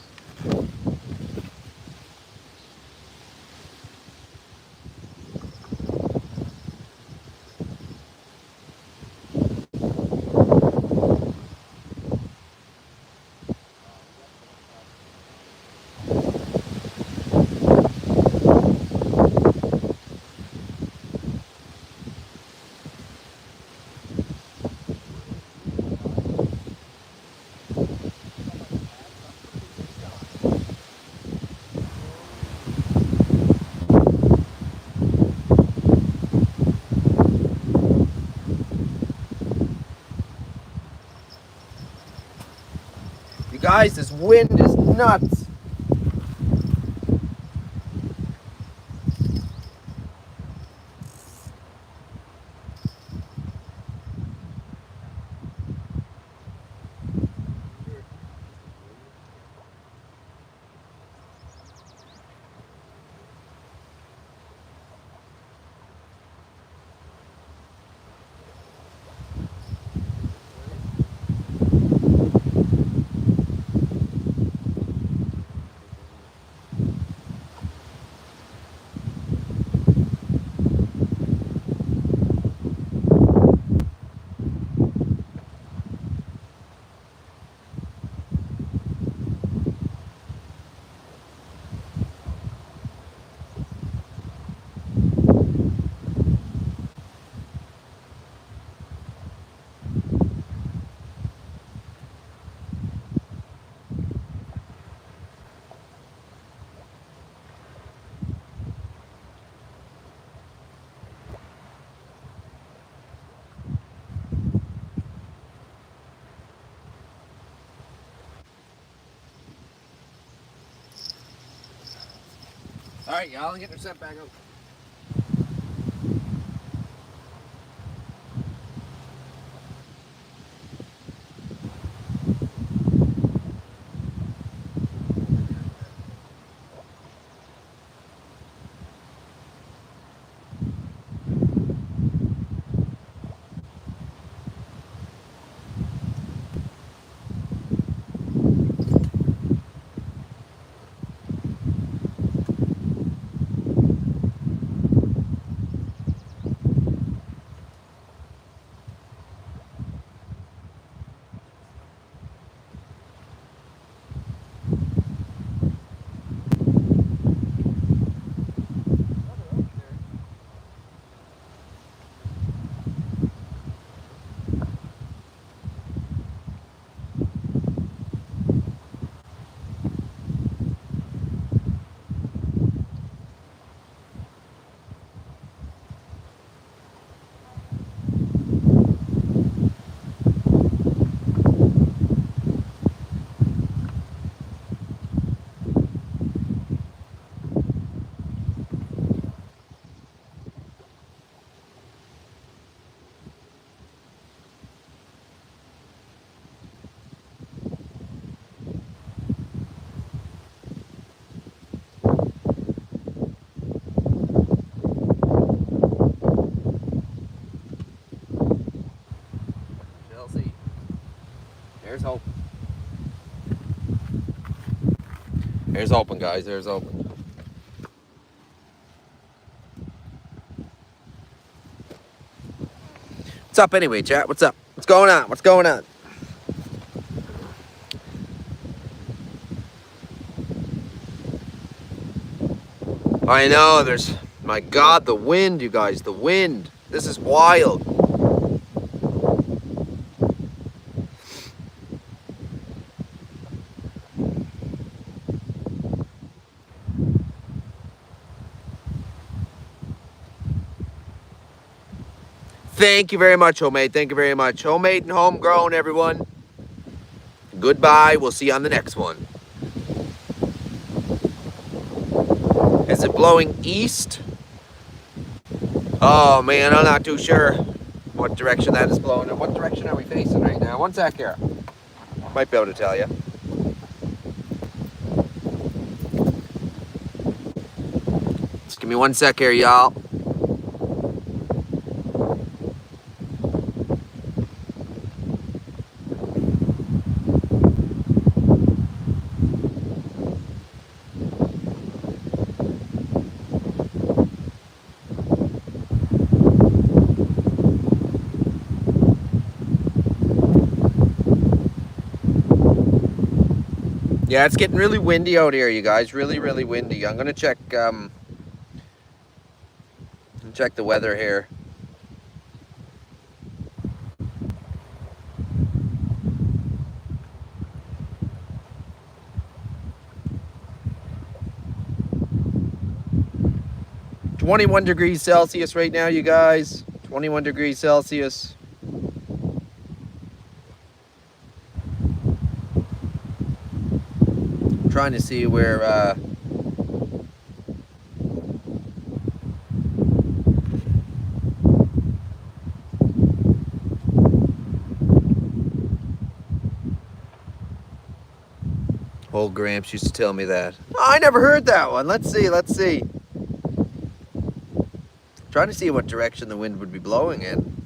You guys, this wind is nuts. All right, y'all, get their set back out. Chelsea. There's hope. There's open, guys. There's open. What's up anyway, chat? What's up? What's going on? What's going on? I know, there's... My God, the wind, you guys. The wind. This is wild. Thank you very much, homemade. Thank you very much. Homemade and homegrown, everyone. Goodbye. We'll see you on the next one. Is it blowing east? Oh, man, I'm not too sure what direction that is blowing. And what direction are we facing right now? One sec here. Might be able to tell you. Just give me one sec here, y'all. Yeah, it's getting really windy out here, you guys. Really, really windy. I'm gonna check the weather here. "21 degrees Celsius right now, you guys. 21 degrees Celsius. Trying to see where old Gramps used to tell me that. Oh, I never heard that one. Let's see, let's see. Trying to see what direction the wind would be blowing in.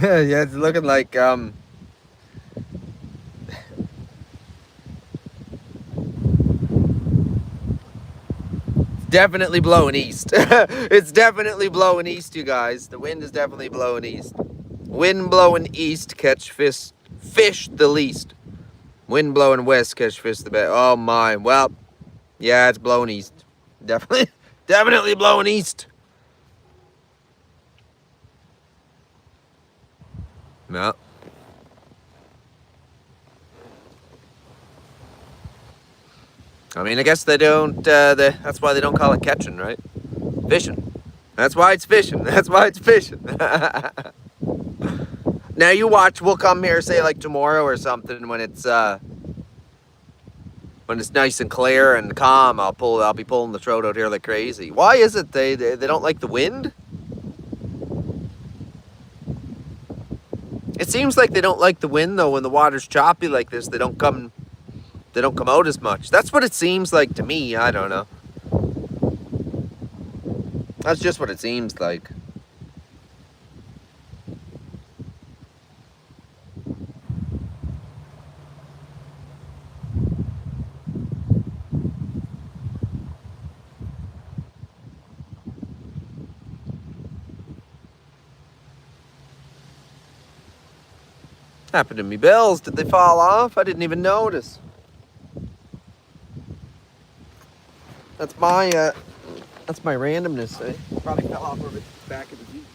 Yeah, it's looking like definitely blowing east. It's definitely blowing east, you guys. The wind is definitely blowing east. Wind blowing east, catch fish the least. Wind blowing west, catch fish the best. Oh my, well, yeah, it's blowing east. Definitely, definitely blowing east. No. I mean, I guess they don't, that's why they don't call it catching, right? Fishing. That's why it's fishing. That's why it's fishing. Now you watch, we'll come here, say like tomorrow or something, when it's nice and clear and calm, I'll be pulling the trout out here like crazy. Why is it they don't like the wind? It seems like they don't like the wind though. When the water's choppy like this, they don't come out as much. That's what it seems like to me. I don't know. That's just what it seems like. Happened to me bells. Did they fall off? I didn't even notice. That's my randomness. Eh? Probably fell off over the back of the Jeep.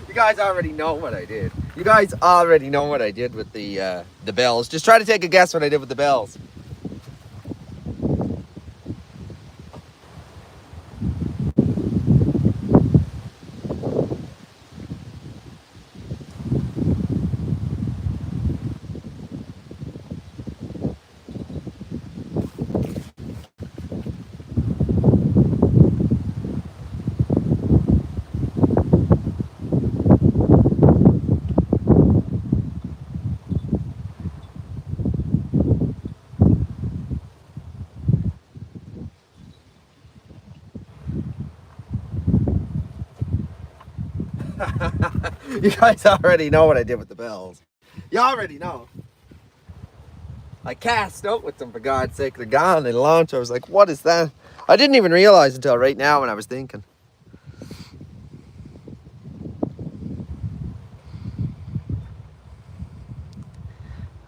You guys already know what I did. You guys already know what I did with the bells. Just try to take a guess what I did with the bells. You guys already know what I did with the bells. You already know. I cast out with them, for God's sake. They're gone. They launched. I was like, what is that? I didn't even realize until right now when I was thinking.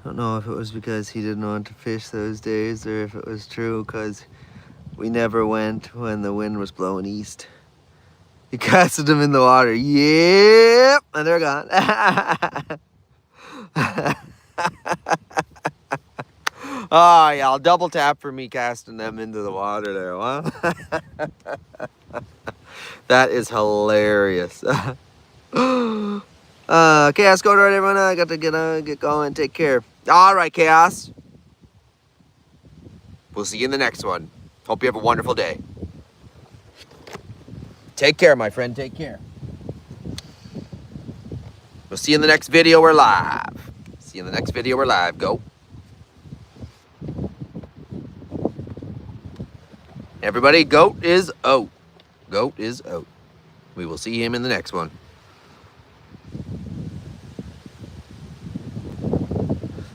I don't know if it was because he didn't want to fish those days or if it was true because we never went when the wind was blowing east. He casted them in the water. Yep. And they're gone. Oh, yeah. I'll double tap for me casting them into the water there. Wow. That is hilarious. Chaos, go to it, everyone. I got to get going. Take care. All right, Chaos. We'll see you in the next one. Hope you have a wonderful day. Take care, my friend. Take care. We'll see you in the next video. We're live. See you in the next video. We're live. Go. Everybody, goat is out. Goat is out. We will see him in the next one.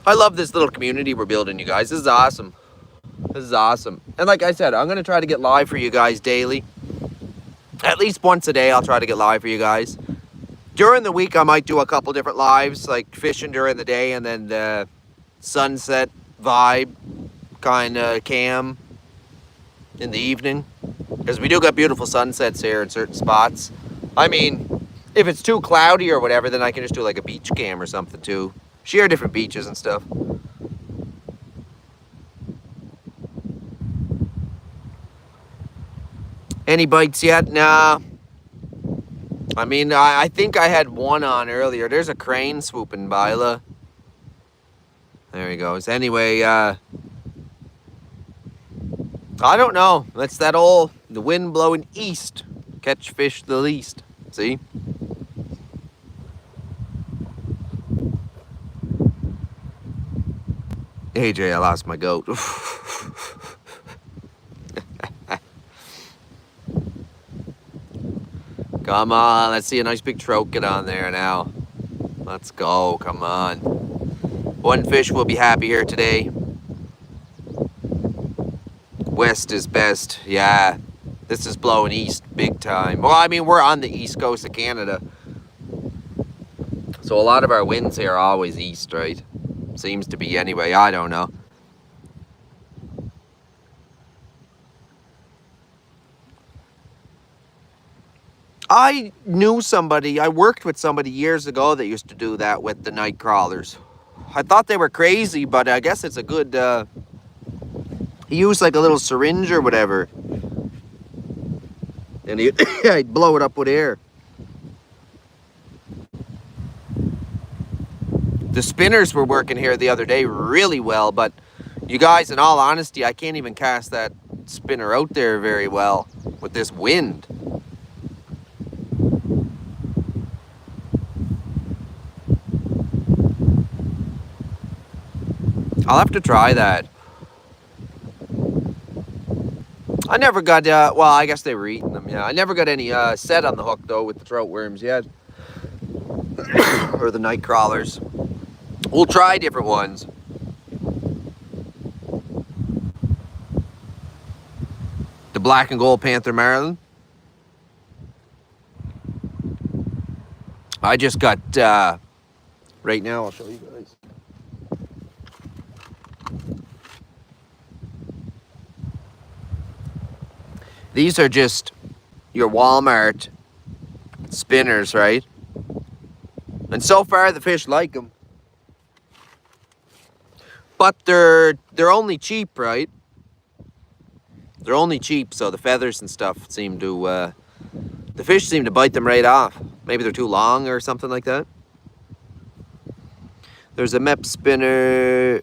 I love this little community we're building, you guys. This is awesome. This is awesome. And like I said, I'm going to try to get live for you guys daily. At least once a day, I'll try to get live for you guys. During the week, I might do a couple different lives, like fishing during the day and then the sunset vibe kind of cam in the evening. Because we do got beautiful sunsets here in certain spots. I mean, if it's too cloudy or whatever, then I can just do like a beach cam or something too. Share different beaches and stuff. Any bites yet? Nah. I mean, I think I had one on earlier. There's a crane swooping by, look. There he goes. Anyway, I I don't know. That's that old, the wind blowing east. Catch fish the least. See? AJ, I lost my goat. Come on, let's see a nice big trout get on there now. Let's go, come on. One fish will be happy here today. West is best, yeah. This is blowing east big time. Well, I mean, we're on the east coast of Canada. So a lot of our winds here are always east, right? Seems to be anyway, I don't know. I knew somebody, I worked with somebody years ago that used to do that with the night crawlers. I thought they were crazy, but I guess it's a good, he used like a little syringe or whatever. And he'd blow it up with air. The spinners were working here the other day really well, but you guys, in all honesty, I can't even cast that spinner out there very well with this wind. I'll have to try that. I never got, well, I guess they were eating them, yeah. I never got any set on the hook, though, with the trout worms yet. Or the night crawlers. We'll try different ones. The black and gold panther marlin. I just got, right now, I'll show you guys. These are just your Walmart spinners, right? And so far the fish like them. But they're only cheap, right? They're only cheap, so the feathers and stuff seem to, the fish seem to bite them right off. Maybe they're too long or something like that. There's a MEP spinner.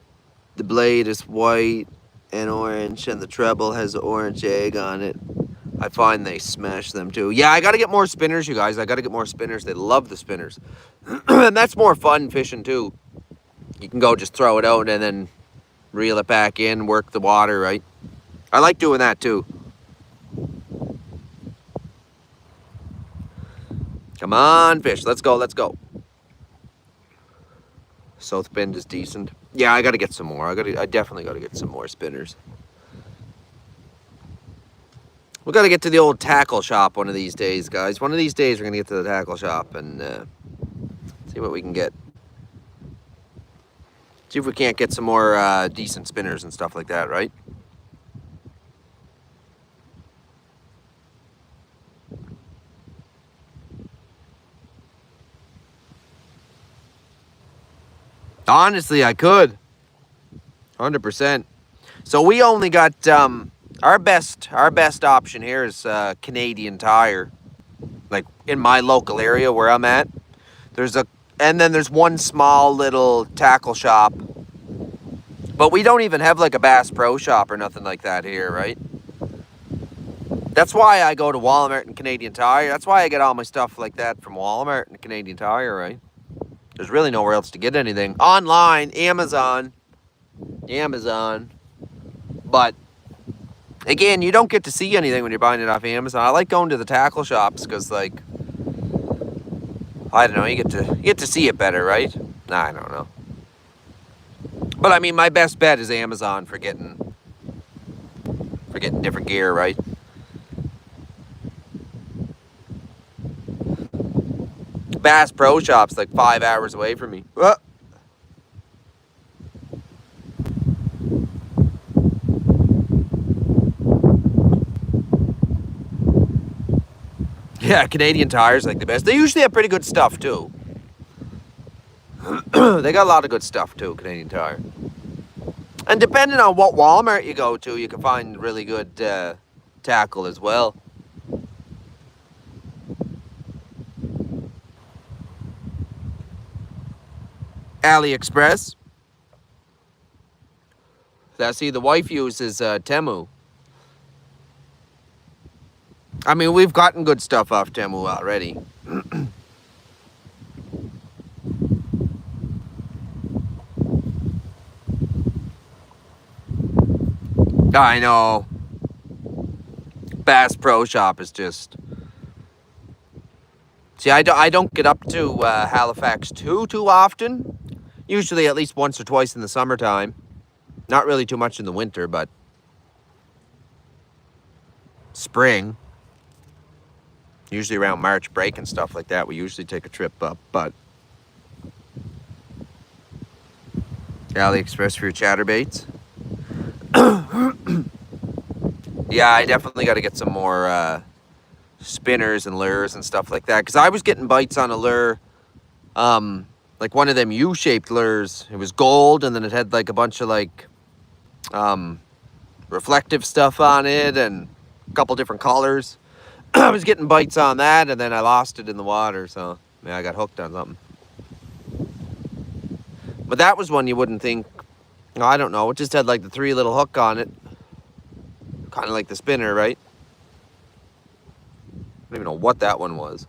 The blade is white and orange, and the treble has an orange egg on it. I find they smash them too. Yeah, I gotta get more spinners, you guys. I gotta get more spinners. They love the spinners. And that's more fun fishing too. You can go just throw it out and then reel it back in, work the water, right? I like doing that too. Come on, fish. Let's go, let's go. South Bend is decent. Yeah, I gotta get some more. I definitely gotta get some more spinners. We gotta get to the old tackle shop one of these days, guys. One of these days we're gonna get to the tackle shop and see what we can get. See if we can't get some more decent spinners and stuff like that, right? Honestly, I could. 100%. So we only got our best option here is Canadian Tire. Like in my local area where I'm at. And then there's one small little tackle shop. But we don't even have like a Bass Pro Shop or nothing like that here, right? That's why I go to Walmart and Canadian Tire. That's why I get all my stuff like that from Walmart and Canadian Tire, right? There's really nowhere else to get anything. Online, Amazon. But, again, you don't get to see anything when you're buying it off Amazon. I like going to the tackle shops because, like, I don't know, you get to see it better, right? Nah, I don't know. But, I mean, my best bet is Amazon for getting different gear, right? Bass Pro Shop's like 5 hours away from me. Yeah, Canadian Tire's like the best. They usually have pretty good stuff too. They got a lot of good stuff too, Canadian Tire. And depending on what Walmart you go to, you can find really good tackle as well. AliExpress. I see the wife uses Temu. I mean, we've gotten good stuff off Temu already. I know. Bass Pro Shop is just... See, I don't get up to Halifax too often. Usually at least once or twice in the summertime. Not really too much in the winter, but... Spring. Usually around March break and stuff like that, we usually take a trip up, but... AliExpress for your chatterbaits. Yeah, I definitely got to get some more spinners and lures and stuff like that. Because I was getting bites on a lure, like one of them U-shaped lures. It was gold, and then it had like a bunch of like reflective stuff on it and a couple different colors. I was getting bites on that, and then I lost it in the water. So, yeah, I got hooked on something. But that was one you wouldn't think, I don't know, it just had like the 3 little hook on it. Kind of like the spinner, right? I don't even know what that one was.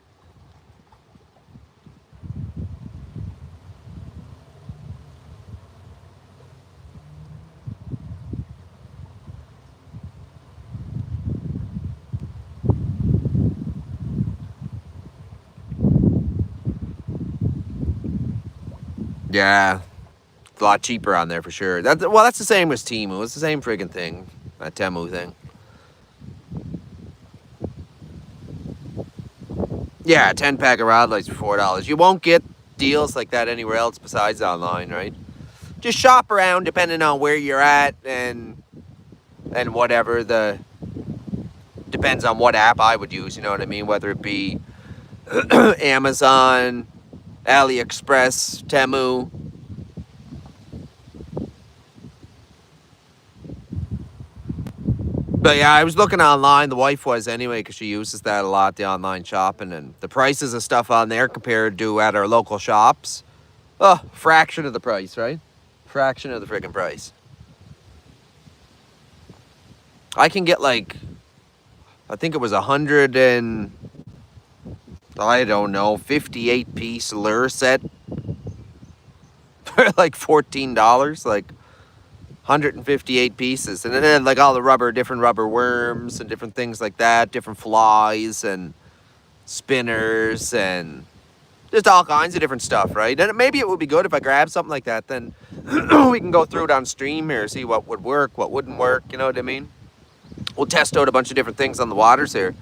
Yeah. A lot cheaper on there for sure. Well, that's the same as Temu. It's the same friggin' thing. That Temu thing. Yeah, a 10-pack of rod lights for $4. You won't get deals like that anywhere else besides online, right? Just shop around depending on where you're at and whatever the... Depends on what app I would use, you know what I mean? Whether it be Amazon, AliExpress, Temu... But yeah, I was looking online, the wife was anyway, because she uses that a lot, the online shopping, and the prices of stuff on there compared to at our local shops. Oh, fraction of the price, right? Fraction of the freaking price. I can get like, I think it was 100 and, I don't know, 58-piece lure set for like $14, like 158 pieces, and it had like all the different rubber worms and different things like that, different flies and spinners and just all kinds of different stuff, right? And maybe it would be good if I grabbed something like that, then we can go through it on stream here, see what would work, what wouldn't work, you know what I mean? We'll test out a bunch of different things on the waters here.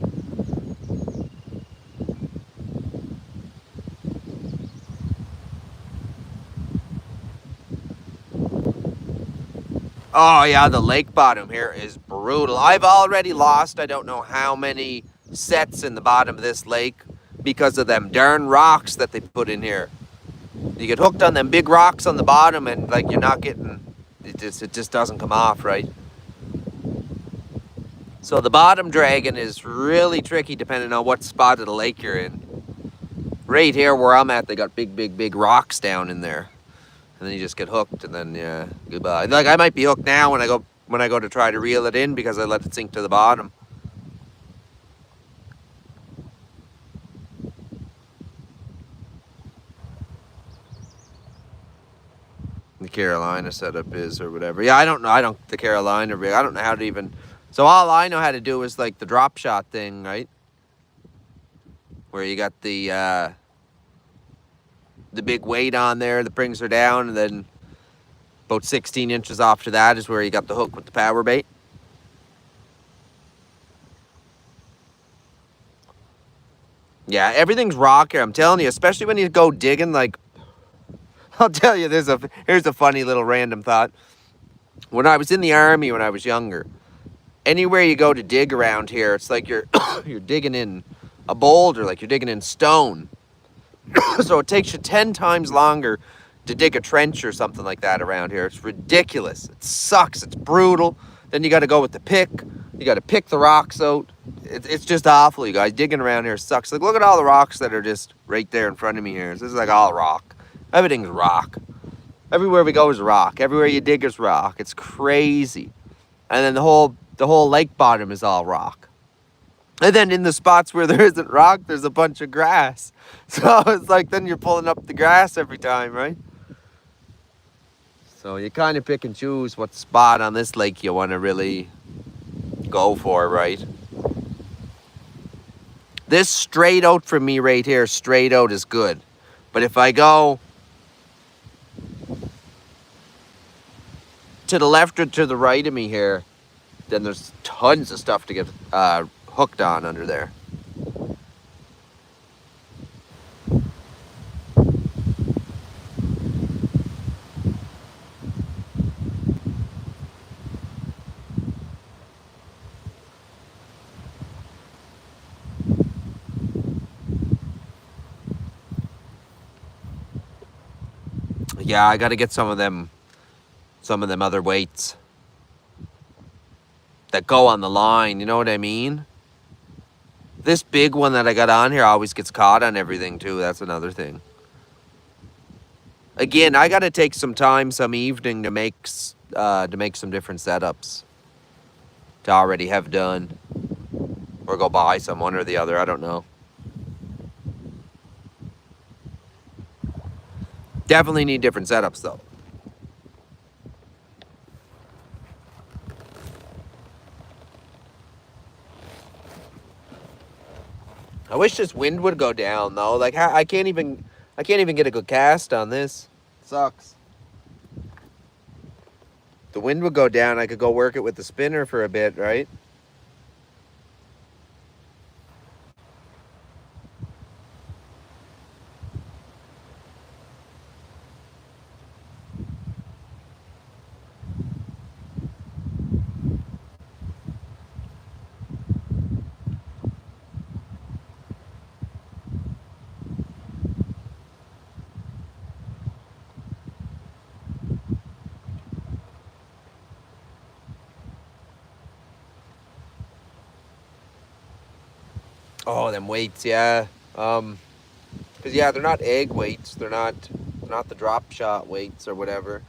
Oh yeah, the lake bottom here is brutal. I've already lost, I don't know how many sets in the bottom of this lake because of them darn rocks that they put in here. You get hooked on them big rocks on the bottom and like you're not getting, it just doesn't come off, right? So the bottom dragging is really tricky depending on what spot of the lake you're in. Right here where I'm at, they got big rocks down in there. And then you just get hooked, and then yeah, goodbye. Like I might be hooked now when I go to try to reel it in because I let it sink to the bottom. The Carolina setup is or whatever. Yeah, I don't know. The Carolina rig. I don't know how to even. So all I know how to do is like the drop shot thing, right? Where you got the big weight on there that brings her down, and then about 16 inches off to that is where you got the hook with the power bait. Yeah, everything's rock here, I'm telling you, especially when you go digging. Like, I'll tell you, here's a funny little random thought. When I was in the army, when I was younger, anywhere you go to dig around here, it's like you're you're digging in a boulder, like you're digging in stone. So it takes you 10 times longer to dig a trench or something like that around here. It's ridiculous. It sucks. It's brutal. Then you got to go with the pick. You got to pick the rocks out. It's just awful, you guys. Digging around here sucks. Like, look at all the rocks that are just right there in front of me here. This is like all rock. Everything's rock. Everywhere we go is rock. Everywhere you dig is rock. It's crazy. And then the whole lake bottom is all rock. And then in the spots where there isn't rock, there's a bunch of grass. So it's like then you're pulling up the grass every time, right? So you kind of pick and choose what spot on this lake you want to really go for, right? This straight out from me right here, straight out is good. But if I go to the left or to the right of me here, then there's tons of stuff to get hooked on under there. Yeah, I got to get some of them other weights that go on the line, you know what I mean? This big one that I got on here always gets caught on everything too. That's another thing. Again, I got to take some time some evening to make some different setups to already have done, or go buy some, one or the other. I don't know. Definitely need different setups though. I wish this wind would go down though. Like I can't even get a good cast on this. Sucks. The wind would go down. I could go work it with the spinner for a bit, right? Oh, them weights, yeah. Cause yeah, they're not egg weights. They're not the drop shot weights or whatever.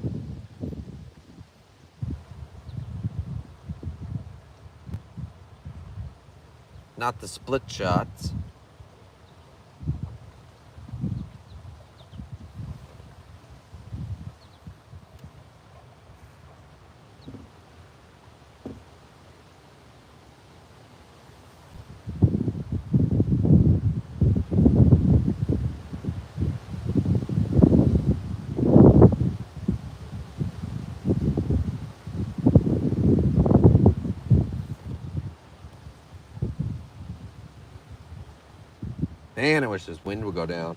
Not the split shots. Man, I wish this wind would go down.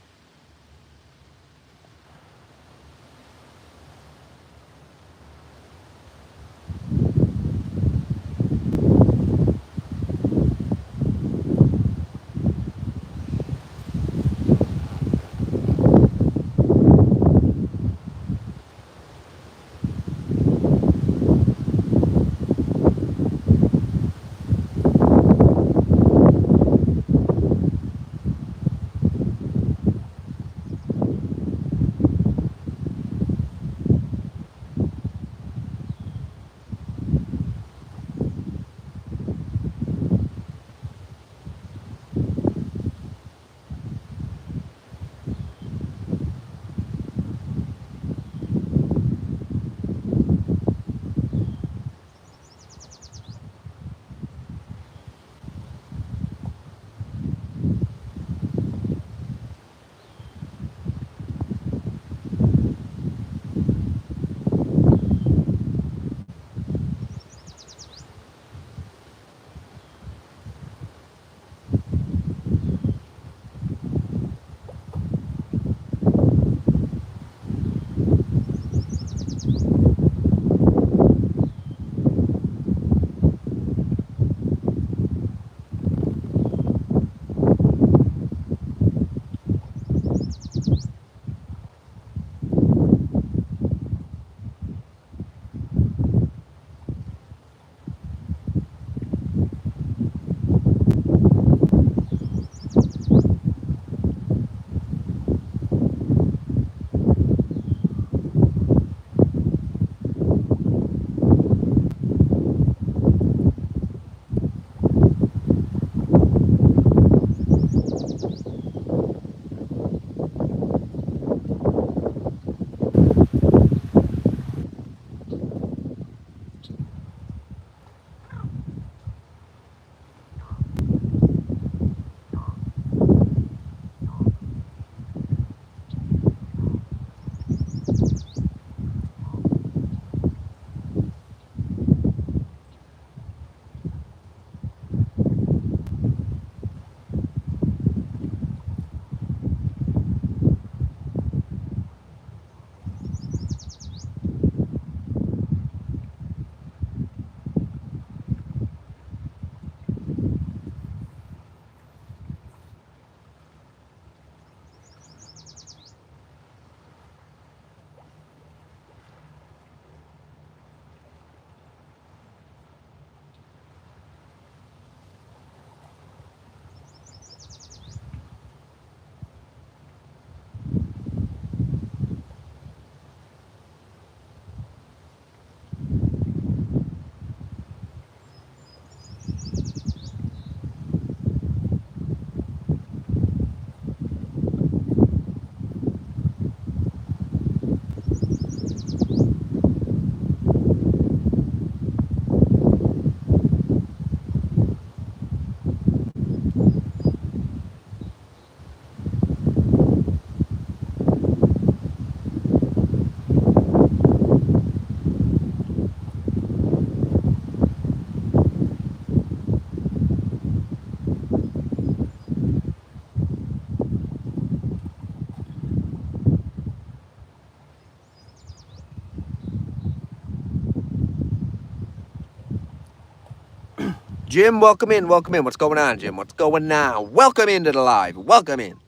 Jim, welcome in, welcome in. What's going on, Jim? What's going on? Welcome into the live. Welcome in.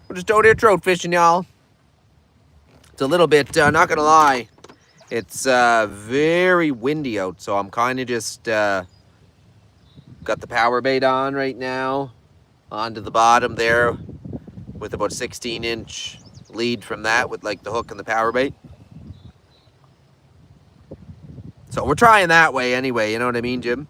We're just out here trout fishing, y'all. It's a little bit, not gonna lie, it's very windy out, so I'm kind of just got the power bait on right now, onto the bottom there, with about 16-inch lead from that, with like the hook and the power bait. So we're trying that way anyway, you know what I mean, Jim?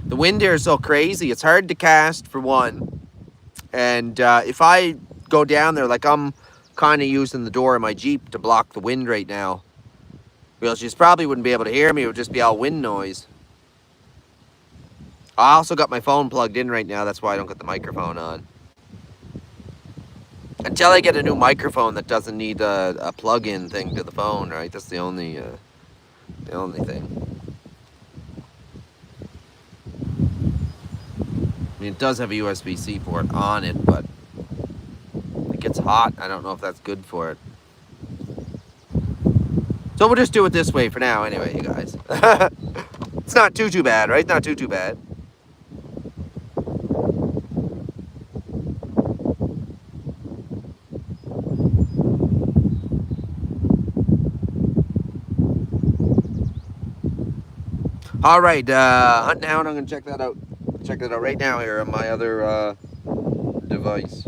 The wind here is so crazy. It's hard to cast, for one. And if I go down there, like I'm kind of using the door of my Jeep to block the wind right now. Well, she probably wouldn't be able to hear me. It would just be all wind noise. I also got my phone plugged in right now. That's why I don't get the microphone on. Until I get a new microphone that doesn't need a plug-in thing to the phone, right? That's the only thing. I mean, it does have a USB-C port on it, but it gets hot. I don't know if that's good for it. So we'll just do it this way for now anyway, you guys. It's not too bad, right? Not too bad. All right, Hunt and Hound, I'm going to check that out. Check that out right now here on my other device.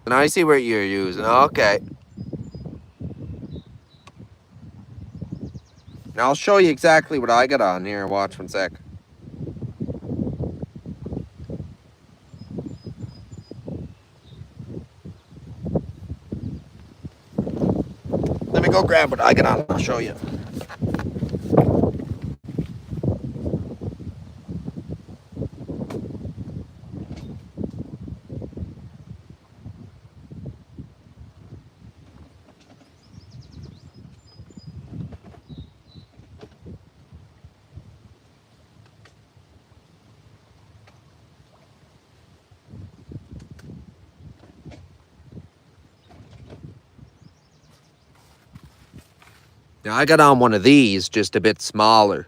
And I see what you're using. Okay. Now I'll show you exactly what I got on here. Watch 1 sec. Let me go grab what I got on. I'll show you. Now I got on one of these, just a bit smaller.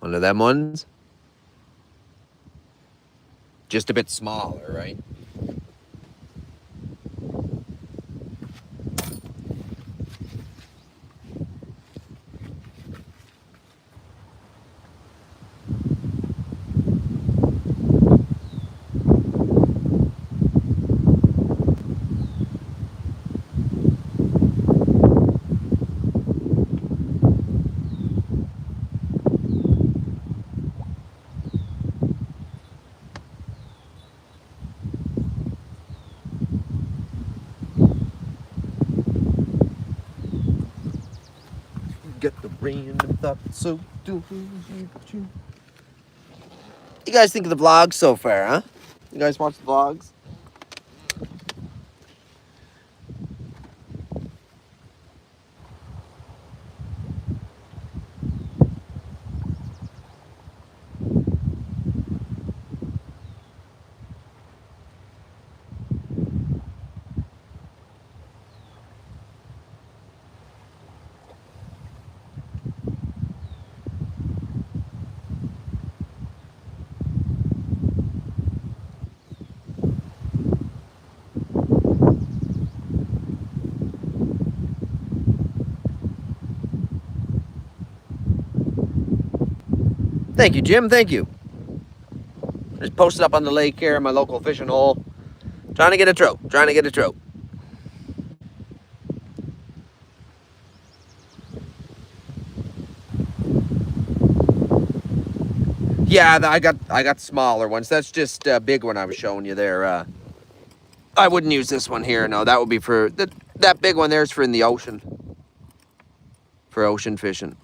One of them ones. Just a bit smaller, right? Get the random thought, so do you. You guys think of the vlogs so far, huh? You guys watch the vlogs? Thank you, Jim. Thank you. Just posted up on the lake here in my local fishing hole. Trying to get a trout. Trying to get a trout. Yeah, I got smaller ones. That's just a big one I was showing you there. I wouldn't use this one here. No, that would be for that big one there is for in the ocean, for ocean fishing.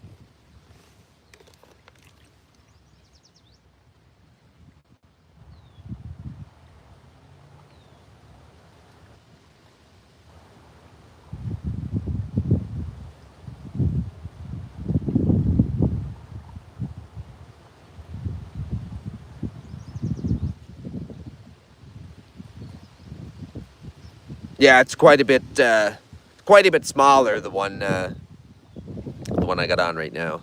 Yeah, it's quite a bit smaller. The one I got on right now.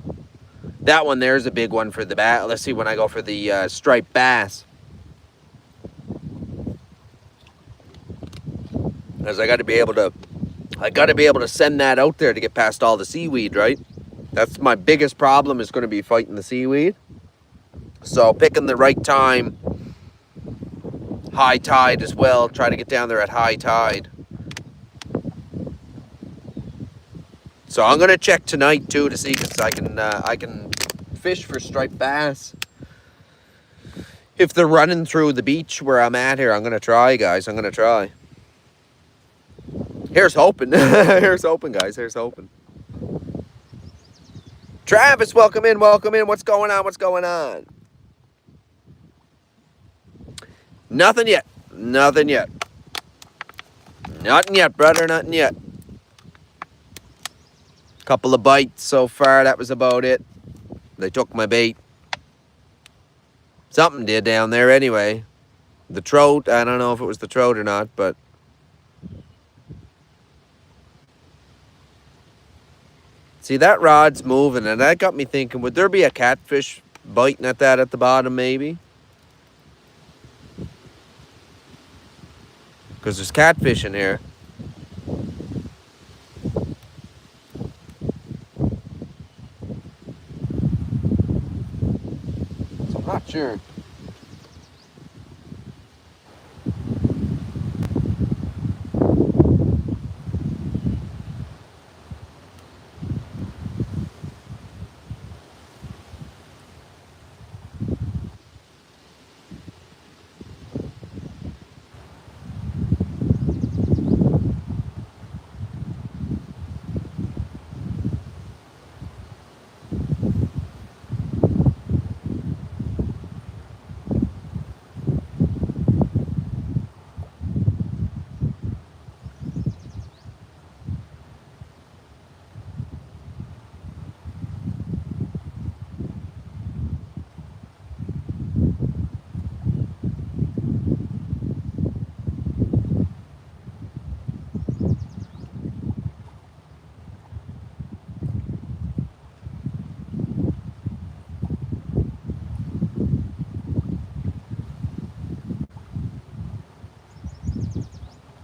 That one there's a big one for the bass. Let's see when I go for the striped bass. Because I got to be able to send that out there to get past all the seaweed, right? That's my biggest problem, is going to be fighting the seaweed. So picking the right time, high tide as well. Try to get down there at high tide. So I'm going to check tonight too to see if I can fish for striped bass. If they're running through the beach where I'm at here, I'm going to try, guys. I'm going to try. Here's hoping. Here's hoping, guys. Here's hoping. Travis, welcome in. Welcome in. What's going on? What's going on? Nothing yet. Nothing yet. Nothing yet, brother. Nothing yet. Couple of bites so far. That was about it. They took my bait. Something did down there anyway. The trout. I don't know if it was the trout or not, but see, that rod's moving, and that got me thinking, would there be a catfish biting at that at the bottom, maybe? Because there's catfish in here. So I'm not sure.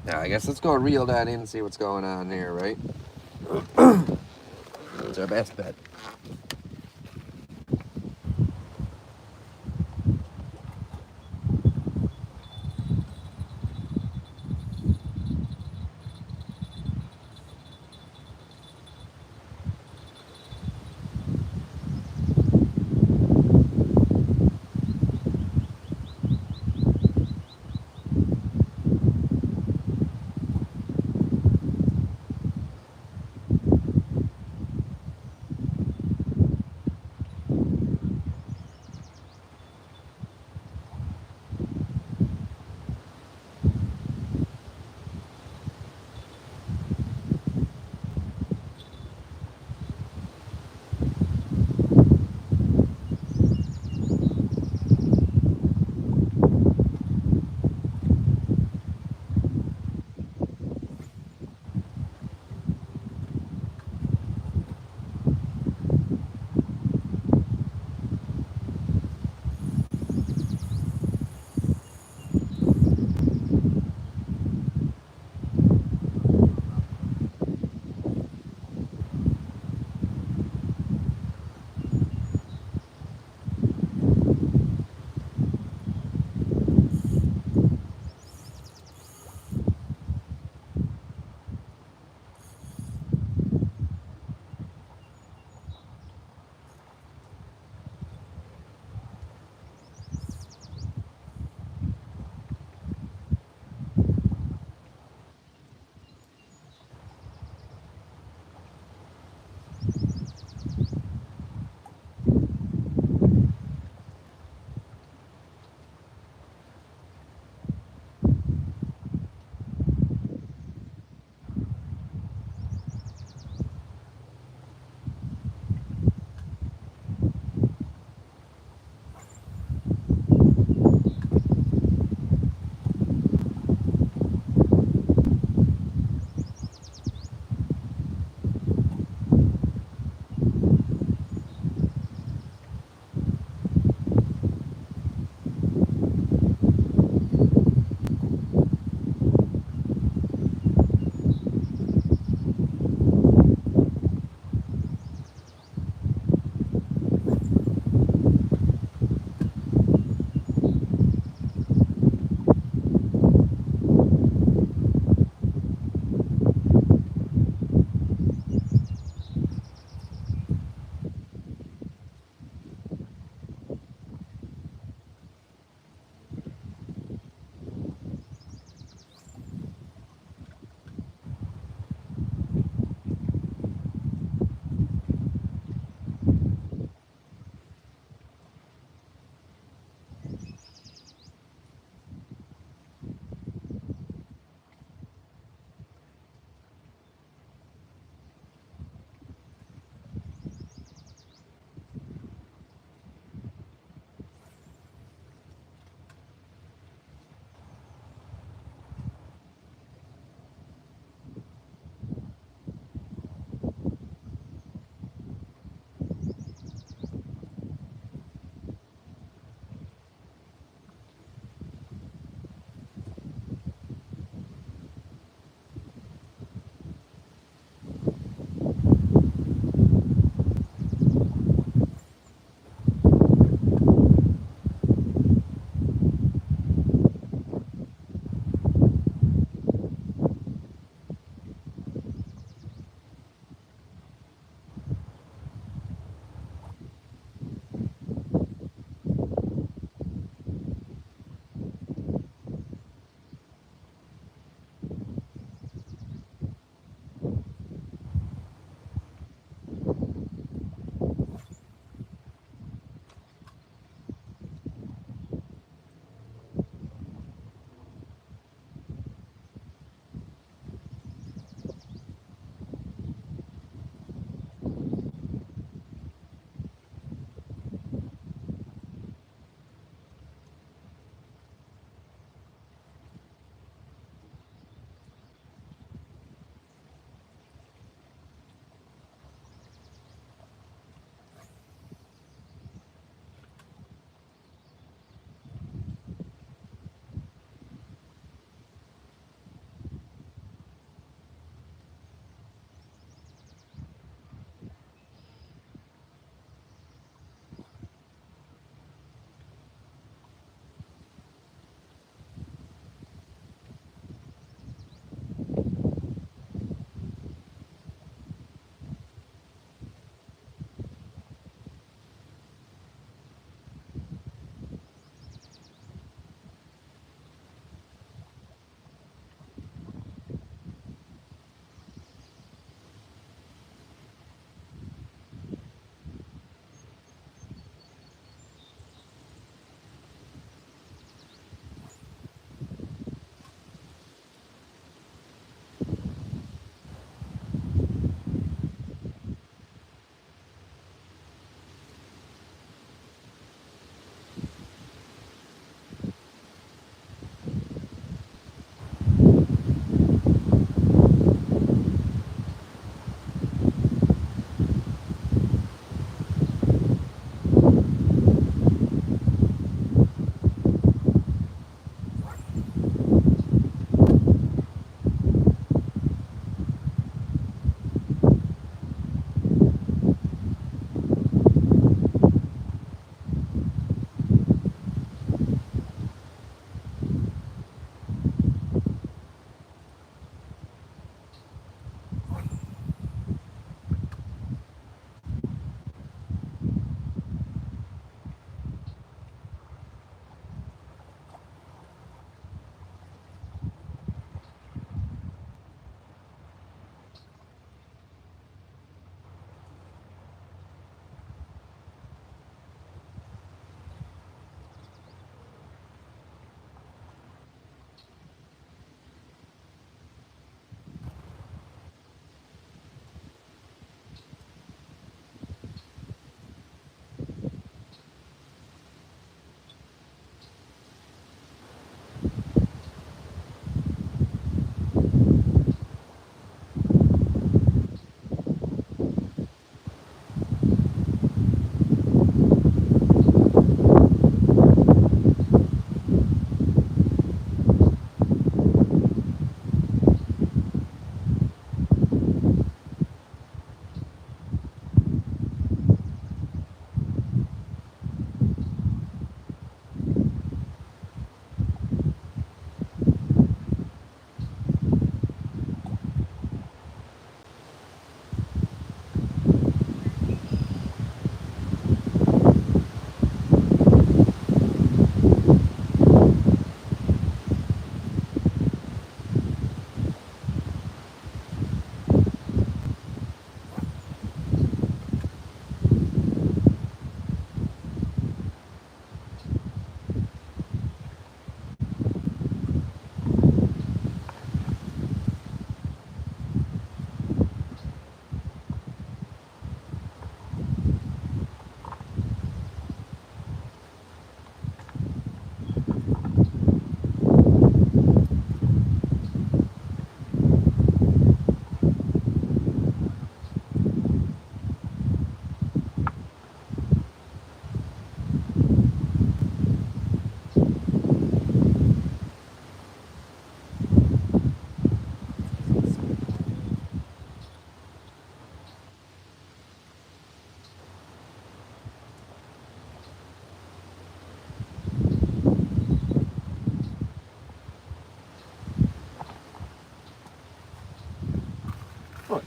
Now, I guess let's go reel that in and see what's going on here, right? That's our best bet.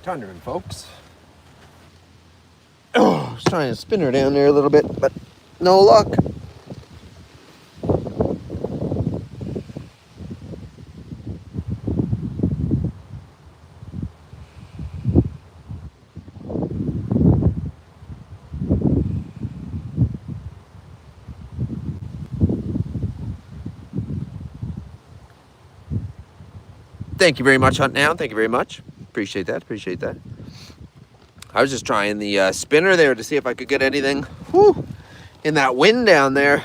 Thundering, folks. Oh, I was trying to spin her down there a little bit, but no luck. Thank you very much, Hunt Now. Thank you very much. Appreciate that. Appreciate that. I was just trying the spinner there to see if I could get anything in that wind down there.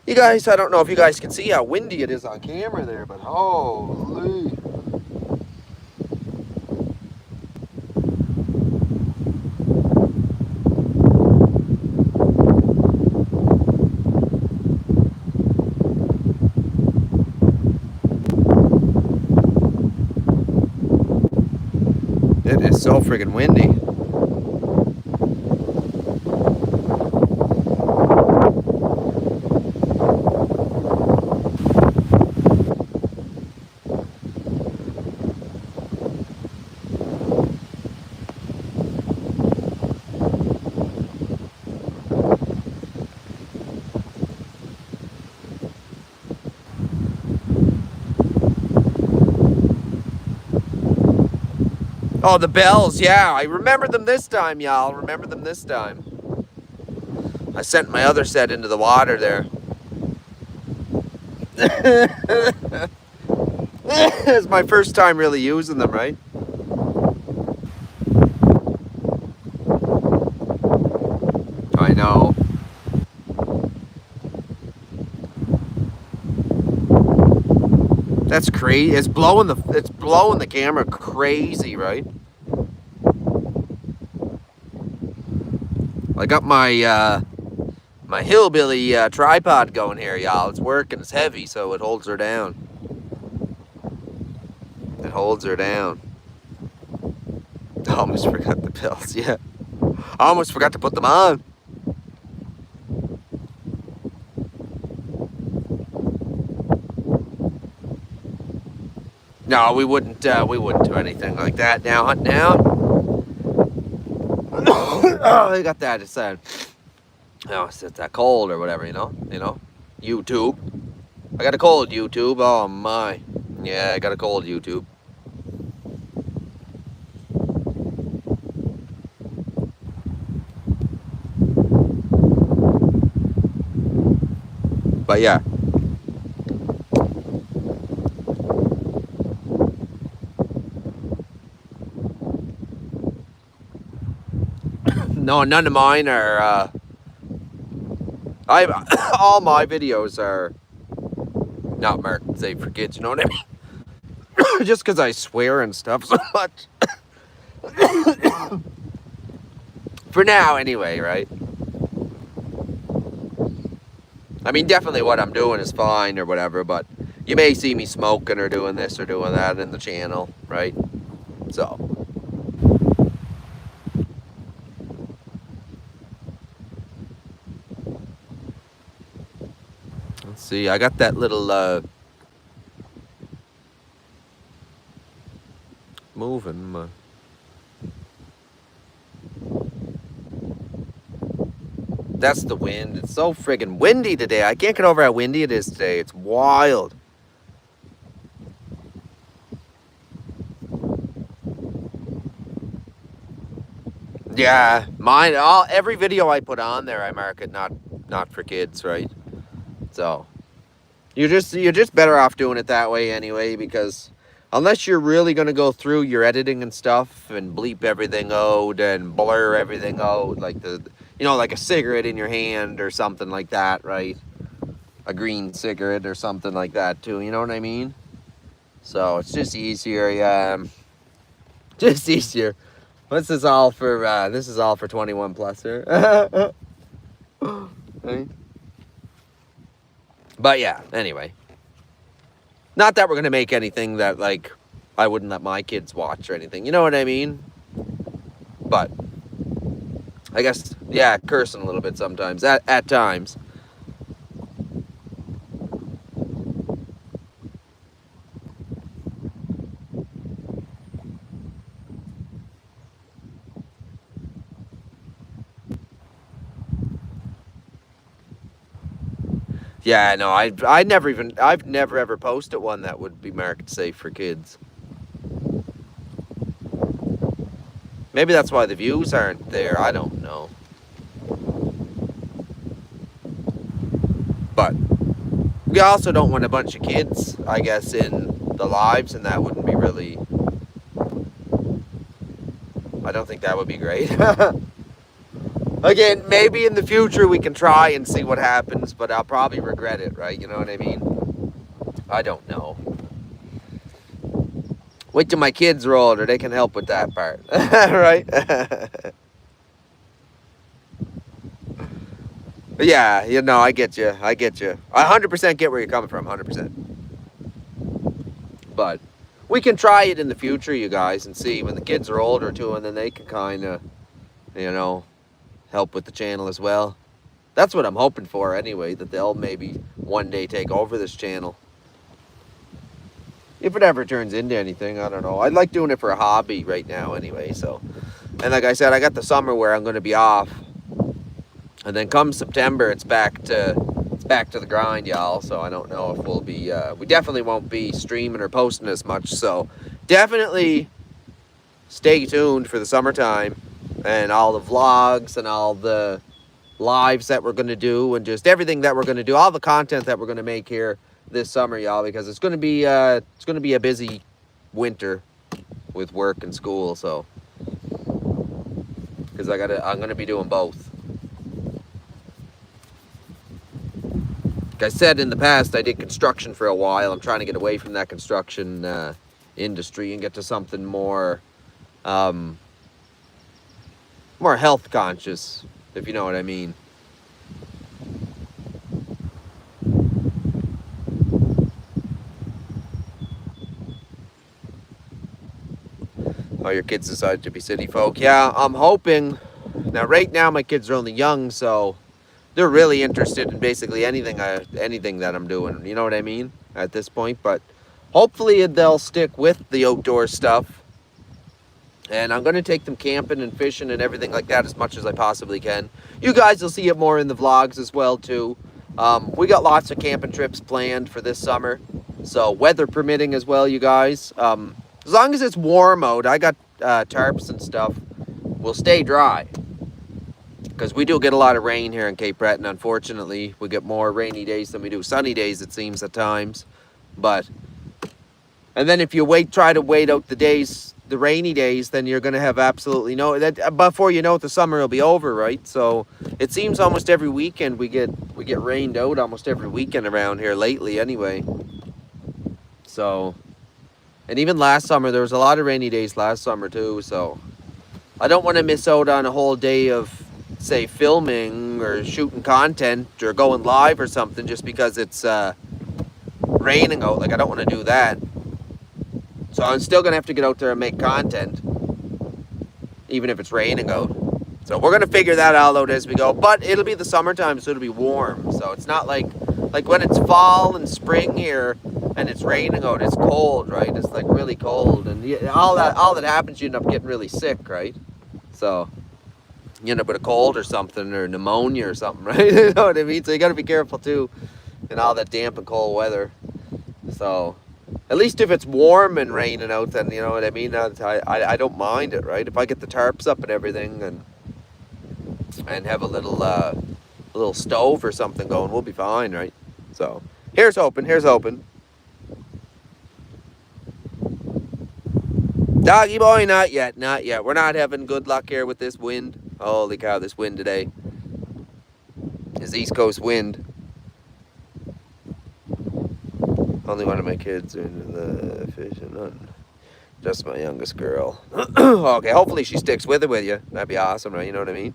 You guys, I don't know if you guys can see how windy it is on camera there, but holy. It is so friggin' windy. Oh, the bells, yeah. I remember them this time, y'all. Remember them this time. I sent my other set into the water there. It's my first time really using them, right? I know. That's crazy. It's blowing the camera crazy, right? I got my my hillbilly tripod going here, y'all. It's working. It's heavy, so it holds her down. It holds her down. I almost forgot the bells. Yeah, I almost forgot to put them on. No, we wouldn't do anything like that now. Hunt now. Oh, they got that. It's it's that cold or whatever, you know. YouTube. I got a cold, YouTube. Oh my. Yeah, I got a cold, YouTube. But yeah. No, none of mine are, all my videos are not marked safe for kids, you know what I mean? Just because I swear and stuff so much. For now, anyway, right? I mean, definitely what I'm doing is fine or whatever, but you may see me smoking or doing this or doing that in the channel, right? So. Let's see, I got that little, moving. That's the wind. It's so friggin' windy today. I can't get over how windy it is today. It's wild. Yeah, every video I put on there, I mark it not for kids, right? So you're just better off doing it that way anyway, because unless you're really gonna go through your editing and stuff and bleep everything out and blur everything out, like like a cigarette in your hand or something like that, right? A green cigarette or something like that too, you know what I mean? So it's just easier, yeah. Just easier. This is all for 21 plus here. Right? But yeah, anyway. Not that we're gonna make anything that like I wouldn't let my kids watch or anything, you know what I mean? But I guess, yeah, cursing a little bit sometimes, at times. Yeah, no, I've never ever posted one that would be marked safe for kids. Maybe that's why the views aren't there. I don't know. But we also don't want a bunch of kids, I guess, in the lives, and that wouldn't be really... I don't think that would be great. Again, maybe in the future we can try and see what happens, but I'll probably regret it, right? You know what I mean? I don't know. Wait till my kids are older, they can help with that part, right? But yeah, you know, I get you. I 100% get where you're coming from, 100%. But we can try it in the future, you guys, and see when the kids are older too, and then they can kind of, you know, help with the channel as well. That's what I'm hoping for anyway, that they'll maybe one day take over this channel. If it ever turns into anything, I don't know. I like doing it for a hobby right now anyway, so. And like I said, I got the summer where I'm going to be off. And then come September, it's back to the grind, y'all. So I don't know if we'll be, we definitely won't be streaming or posting as much. So definitely stay tuned for the summertime and all the vlogs and all the lives that we're going to do and just everything that we're going to do, all the content that we're going to make here this summer, y'all, because it's going to be a busy winter with work and school. So because I'm going to be doing both. Like I said in the past, I did construction for a while. I'm trying to get away from that construction industry and get to something more more health conscious, if you know what I mean. Oh, your kids decided to be city folk. Yeah, I'm hoping. Now, right now, my kids are only young, so they're really interested in basically anything that I'm doing. You know what I mean? At this point, but hopefully they'll stick with the outdoor stuff. And I'm going to take them camping and fishing and everything like that as much as I possibly can. You guys will see it more in the vlogs as well, too. We got lots of camping trips planned for this summer. So weather permitting as well, you guys. As long as it's warm out, I got tarps and stuff. We'll stay dry. Because we do get a lot of rain here in Cape Breton, unfortunately. We get more rainy days than we do sunny days, it seems, at times. But, and then if you try to wait out the rainy days, then you're going to have absolutely before you know it, the summer will be over, right? So it seems almost every weekend we get rained out almost every weekend around here lately anyway. So, and even last summer, there was a lot of rainy days last summer too. So I don't want to miss out on a whole day of, say, filming or shooting content or going live or something just because it's raining out. Like, I don't want to do that. So I'm still going to have to get out there and make content, even if it's raining out. So we're going to figure that all out as we go. But it'll be the summertime, so it'll be warm. So it's not like when it's fall and spring here and it's raining out, it's cold, right? It's like really cold. And all that happens, you end up getting really sick, right? So you end up with a cold or something, or pneumonia or something, right? You know what I mean? So you got to be careful too in all that damp and cold weather. So at least if it's warm and raining out, then you know what I mean. I don't mind it, right? If I get the tarps up and everything, and have a little stove or something going, we'll be fine, right? So here's hoping. Doggy boy, not yet. We're not having good luck here with this wind. Holy cow, this wind today. This East Coast wind. Only one of my kids are into the fishing. Just my youngest girl. Okay, hopefully she sticks with you. That'd be awesome, right? You know what I mean?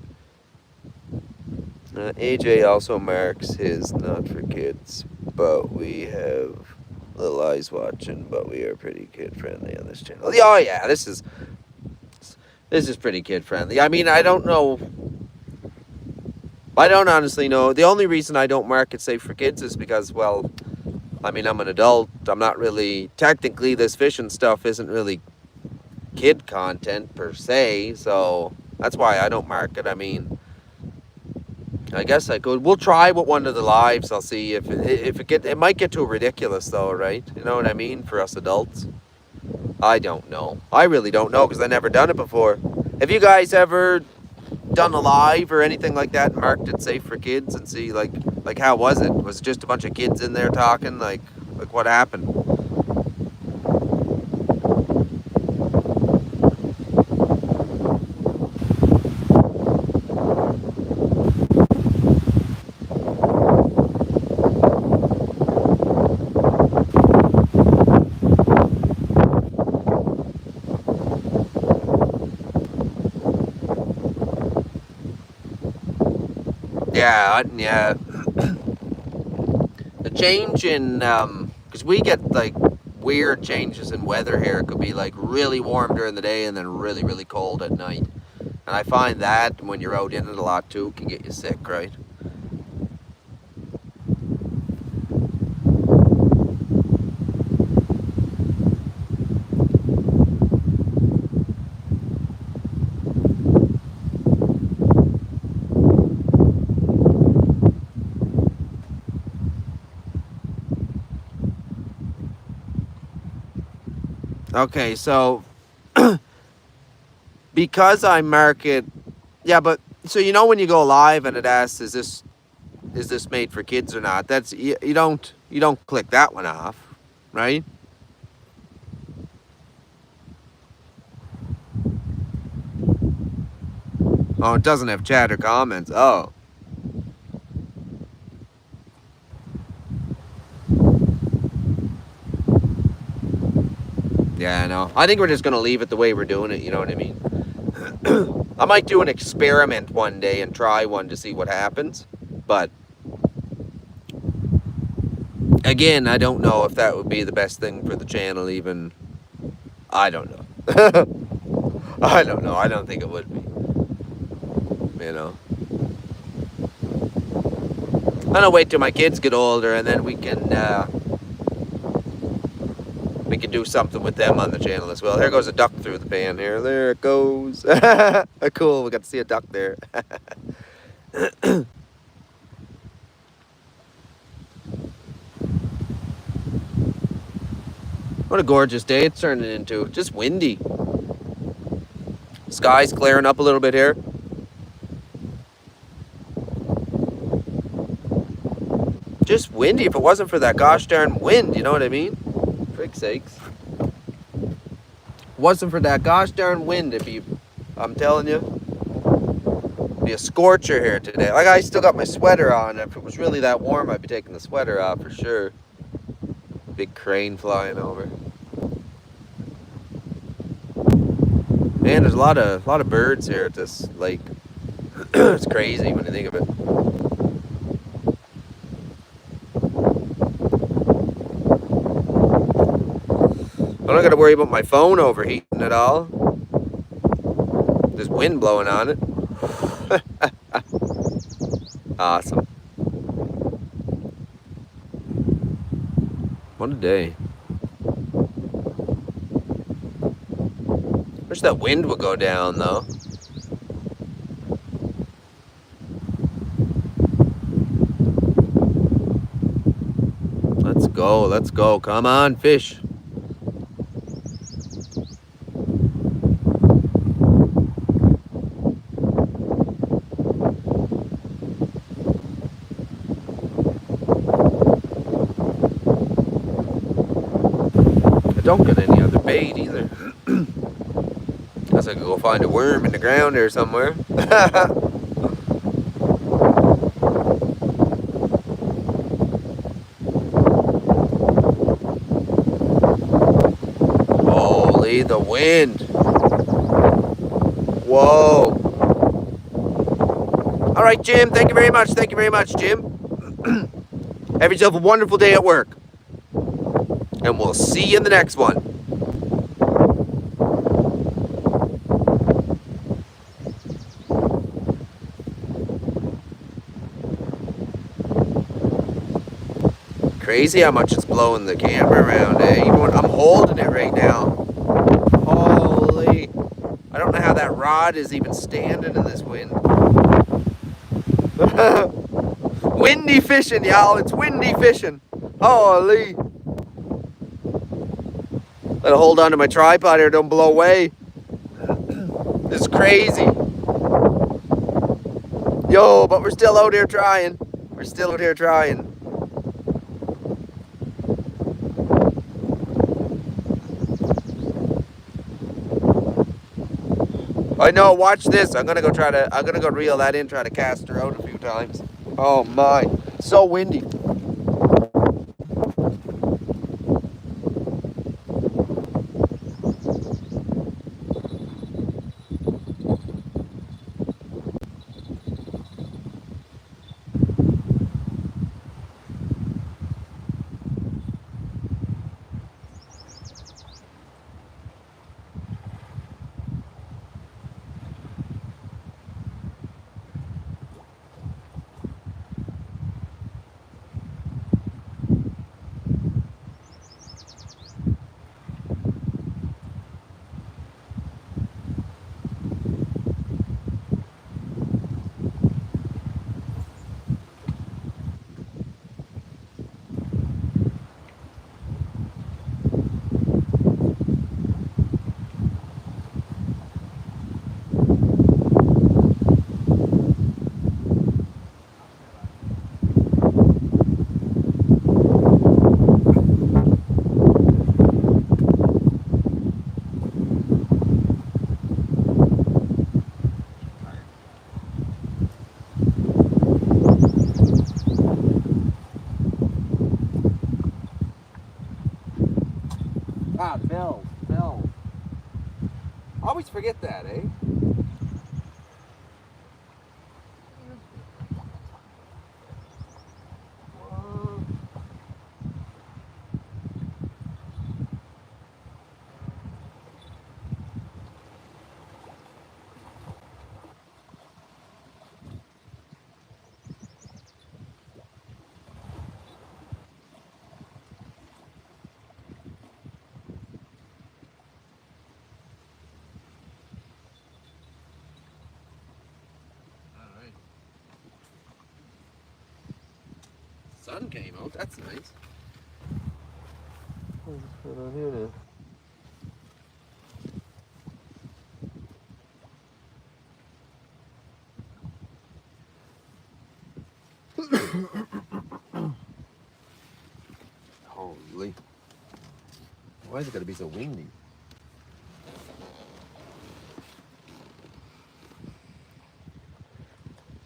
AJ also marks his not for kids, but we have little eyes watching, but we are pretty kid friendly on this channel. Oh yeah, this is pretty kid friendly. I mean, I don't know. I don't honestly know. The only reason I don't mark it safe for kids is because, well, I mean, I'm an adult. I'm not really, technically this fishing stuff isn't really kid content per se, so that's why I don't mark it. I mean, I guess I could. We'll try with one of the lives. I'll see if it might get too ridiculous though, right? You know what I mean? For us adults. I don't know. I really don't know because I never done it before. Have you guys ever done a live or anything like that and marked it safe for kids and see like how was it? Was it just a bunch of kids in there talking? Like what happened? Yeah. The change in because we get like weird changes in weather here. It could be like really warm during the day and then really, really cold at night. And I find that when you're out in it a lot too, can get you sick, right? Okay, so because I mark it, yeah, but so you know when you go live and it asks, is this made for kids or not? That's you don't click that one off, right? Oh, it doesn't have chat or comments. Oh, yeah, I know. I think we're just gonna leave it the way we're doing it. You know what I mean? I might do an experiment one day and try one to see what happens, but again, I don't know if that would be the best thing for the channel. Even I don't know. I don't know. I don't think it would be. You know. I'll wait till my kids get older, and then we can do something with them on the channel as well. There goes a duck through the pan here. There it goes. Cool. We got to see a duck there. What a gorgeous day it's turning into. Just windy. Sky's clearing up a little bit here. Just windy. If it wasn't for that gosh darn wind, you know what I mean? Frick's sakes. Wasn't for that gosh darn wind, I'm telling you, it'd be a scorcher here today. Like, I still got my sweater on. If it was really that warm, I'd be taking the sweater off for sure. Big crane flying over. Man, there's a lot of birds here at this lake. It's crazy when you think of it. I don't got to worry about my phone overheating at all. There's wind blowing on it. Awesome. What a day. Wish that wind would go down though. Let's go. Come on, fish. I don't get any other bait either. Guess I could go find a worm in the ground there somewhere. Holy, the wind. Whoa. All right, Jim. Thank you very much. Thank you very much, Jim. Have yourself a wonderful day at work. And we'll see you in the next one. Crazy how much it's blowing the camera around, eh? Even when I'm holding it right now. Holy. I don't know how that rod is even standing in this wind. Windy fishing, y'all. It's windy fishing. Holy. Gotta hold on to my tripod here, don't blow away. This is crazy. Yo, but we're still out here trying. We're still out here trying. I know, watch this. I'm gonna go reel that in, try to cast her out a few times. Oh my, so windy. Ah, bells. I always forget that, eh? Sun came out, that's nice. What's going on here now? Holy. Why is it gotta be so windy?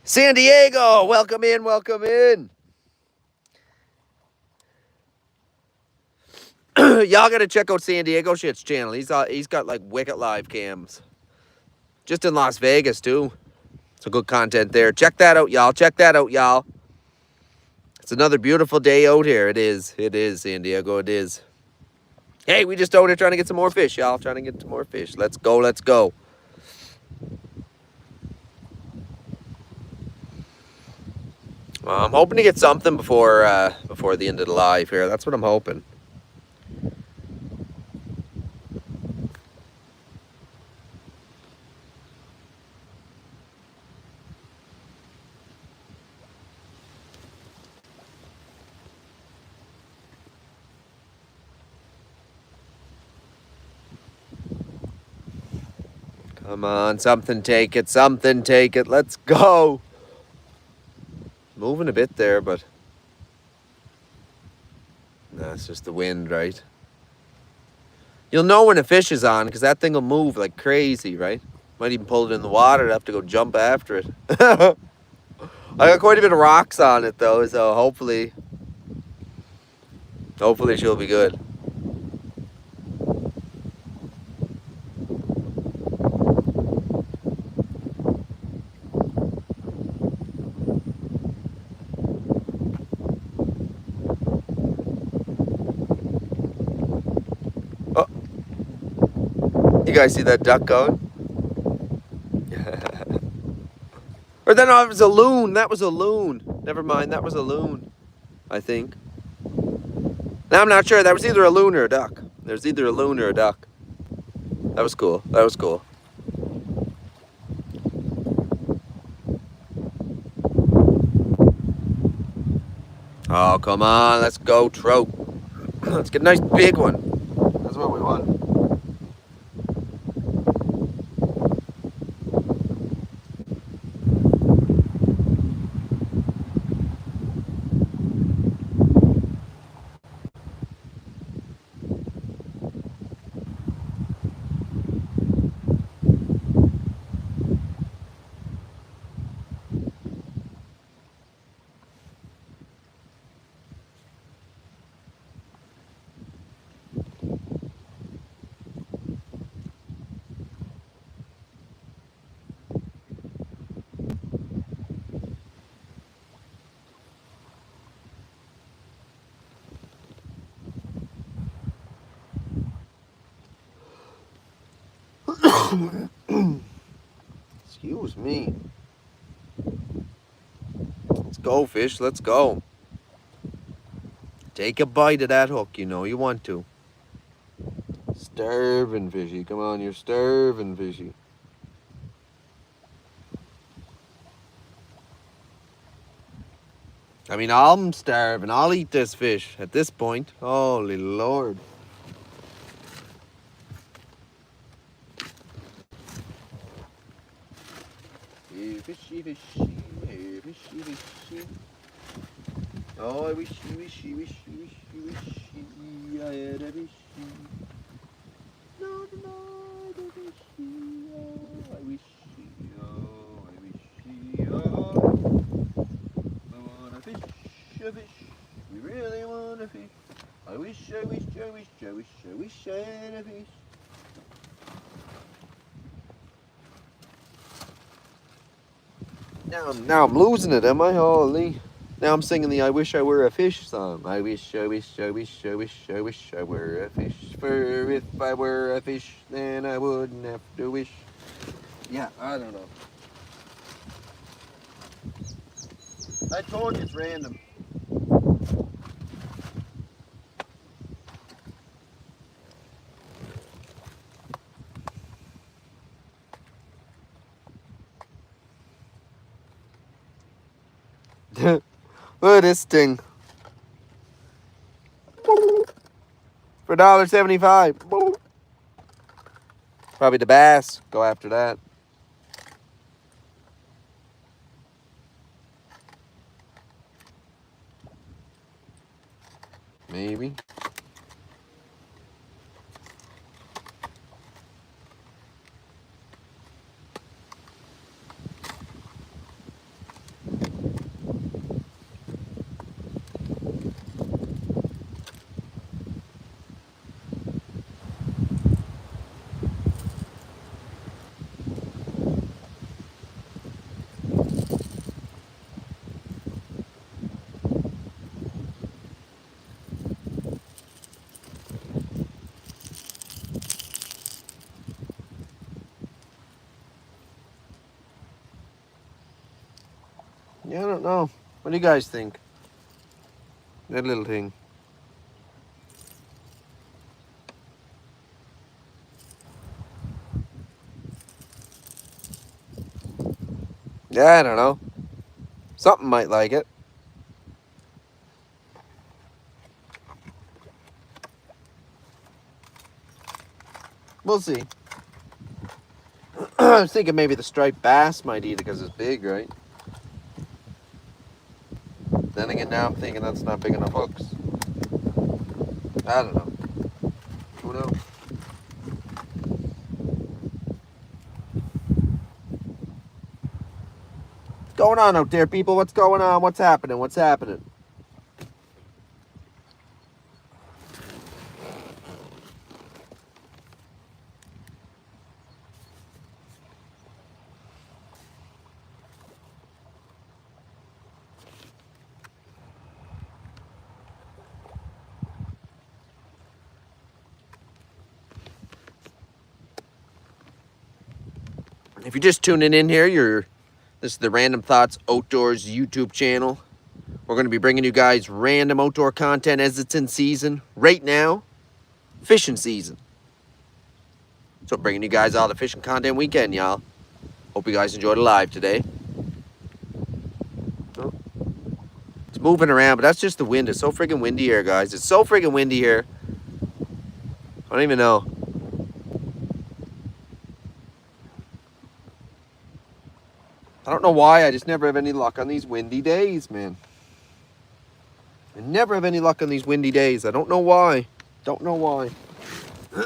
San Diego, welcome in, welcome in. Y'all gotta check out San Diego Shit's channel. He's got like wicked live cams. Just in Las Vegas too. Some good content there. Check that out, y'all. Check that out, y'all. It's another beautiful day out here. It is. It is, San Diego. It is. Hey, we just out here trying to get some more fish, y'all. Trying to get some more fish. Let's go, let's go. I'm hoping to get something before the end of the live here. That's what I'm hoping. Come on, something take it, something take it. Let's go. Moving a bit there, but no, it's just the wind, right? You'll know when a fish is on because that thing will move like crazy, right? Might even pull it in the water. I'd have to go jump after it. I got quite a bit of rocks on it though, so hopefully she'll be good. Oh, you guys see that duck going? Or then it was a loon. That was a loon. Never mind, that was a loon, I think. Now I'm not sure. That was either a loon or a duck. There's either a loon or a duck. That was cool. That was cool. Oh, come on. Let's go, trout. Let's get a nice big one. That's what we want. Excuse me. Let's go, fish. Let's go. Take a bite of that hook. You know you want to. Starving fishy. Come on, you're starving fishy. I mean, I'm starving. I'll eat this fish at this point. Holy Lord. Hey, fishy, fishy. Hey, fishy, fishy. Oh, I wish, wishy, wishy, wishy, wishy. I had a fishy. No, the fishy. Oh, I wish. Oh, I wish. Oh, I want a fish, a fish. We really want a fish. I wish, I wish, I wish, I wish, I wish I had a fish. Now I'm losing it, am I? Holy. Now I'm singing the I wish I were a fish song. I wish, I wish, I wish, I wish, I wish I were a fish. For if I were a fish, then I wouldn't have to wish. Yeah, I don't know. I told you it's random. Look at this thing. For $1.75. Probably the bass. Go after that. Maybe. Yeah, I don't know. What do you guys think? That little thing. Yeah, I don't know. Something might like it. We'll see. I was thinking maybe the striped bass might eat it because it's big, right? Then again, now I'm thinking that's not big enough hooks. I don't know. Who knows? What's going on out there, people? What's going on? What's happening? What's happening? If you're just tuning in here, this is the Random Thoughts Outdoors YouTube channel. We're going to be bringing you guys random outdoor content as it's in season. Right now, fishing season. So bringing you guys all the fishing content weekend, y'all. Hope you guys enjoyed the live today. It's moving around, but that's just the wind. It's so friggin' windy here, guys. It's so friggin' windy here. I don't even know. I don't know why. I just never have any luck on these windy days, man. I never have any luck on these windy days. I don't know why. Don't know why.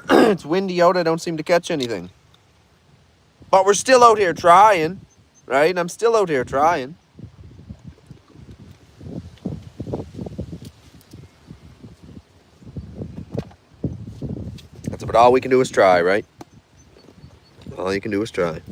It's windy out. I don't seem to catch anything. But we're still out here trying, right? I'm still out here trying. That's about all we can do is try, right? All you can do is try.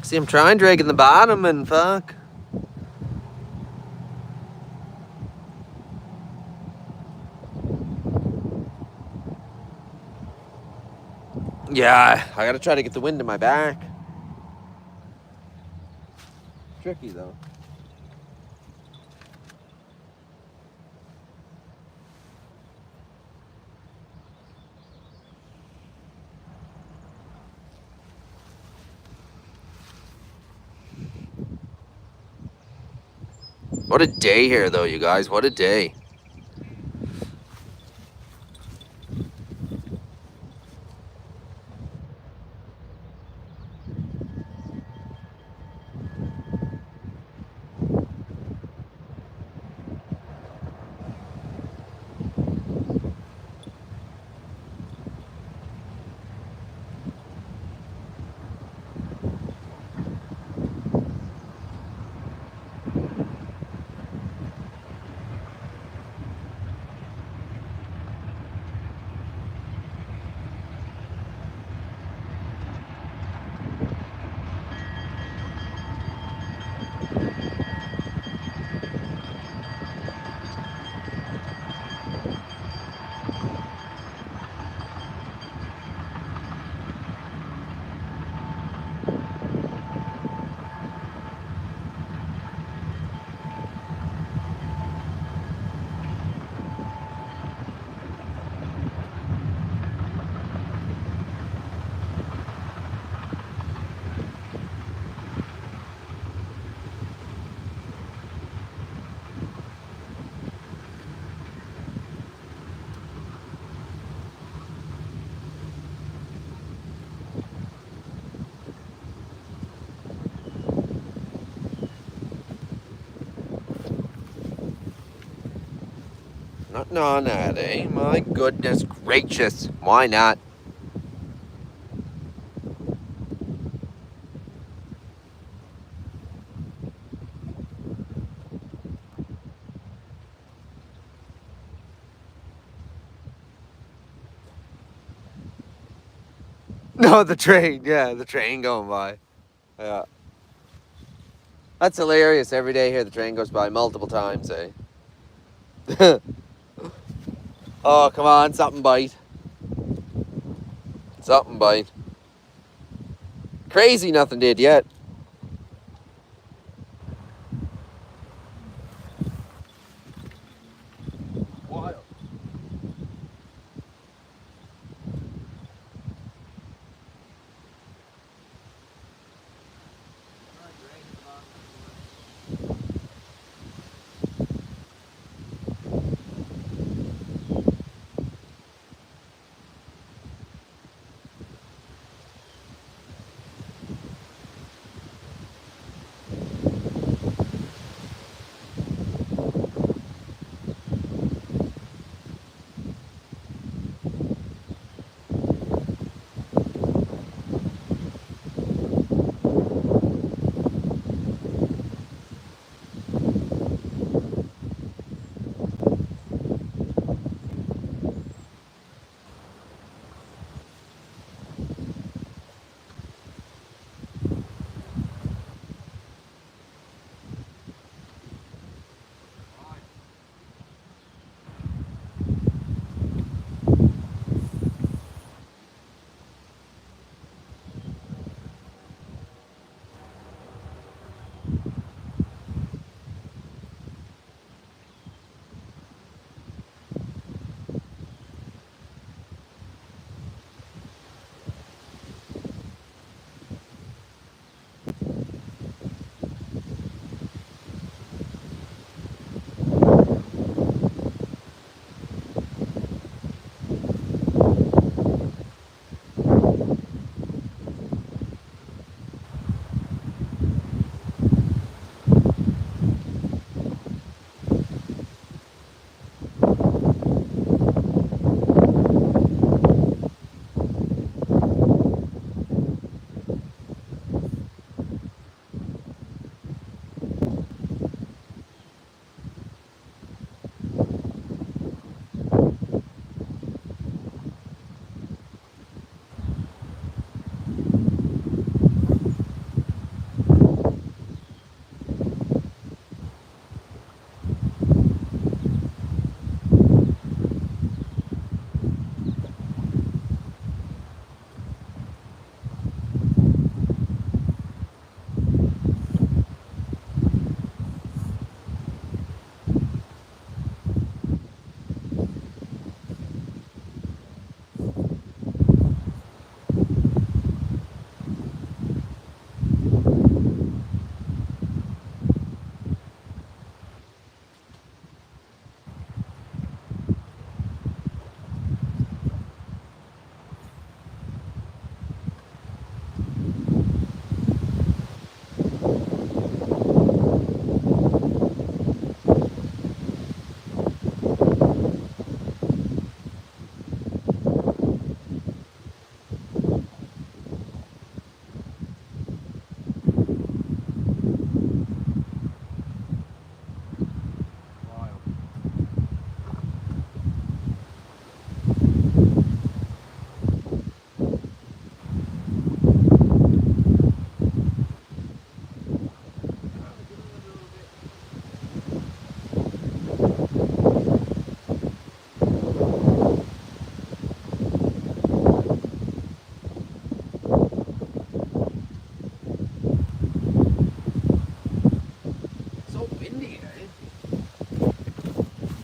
See, I'm trying dragging the bottom and fuck. Yeah, I gotta try to get the wind in my back. Tricky though. What a day here though, you guys. What a day. Nothing on that, eh? My goodness gracious. Why not? No, the train. Yeah, the train going by. Yeah. That's hilarious. Every day here the train goes by multiple times, eh? Oh, come on. Something bite. Something bite. Crazy nothing did yet. Wild.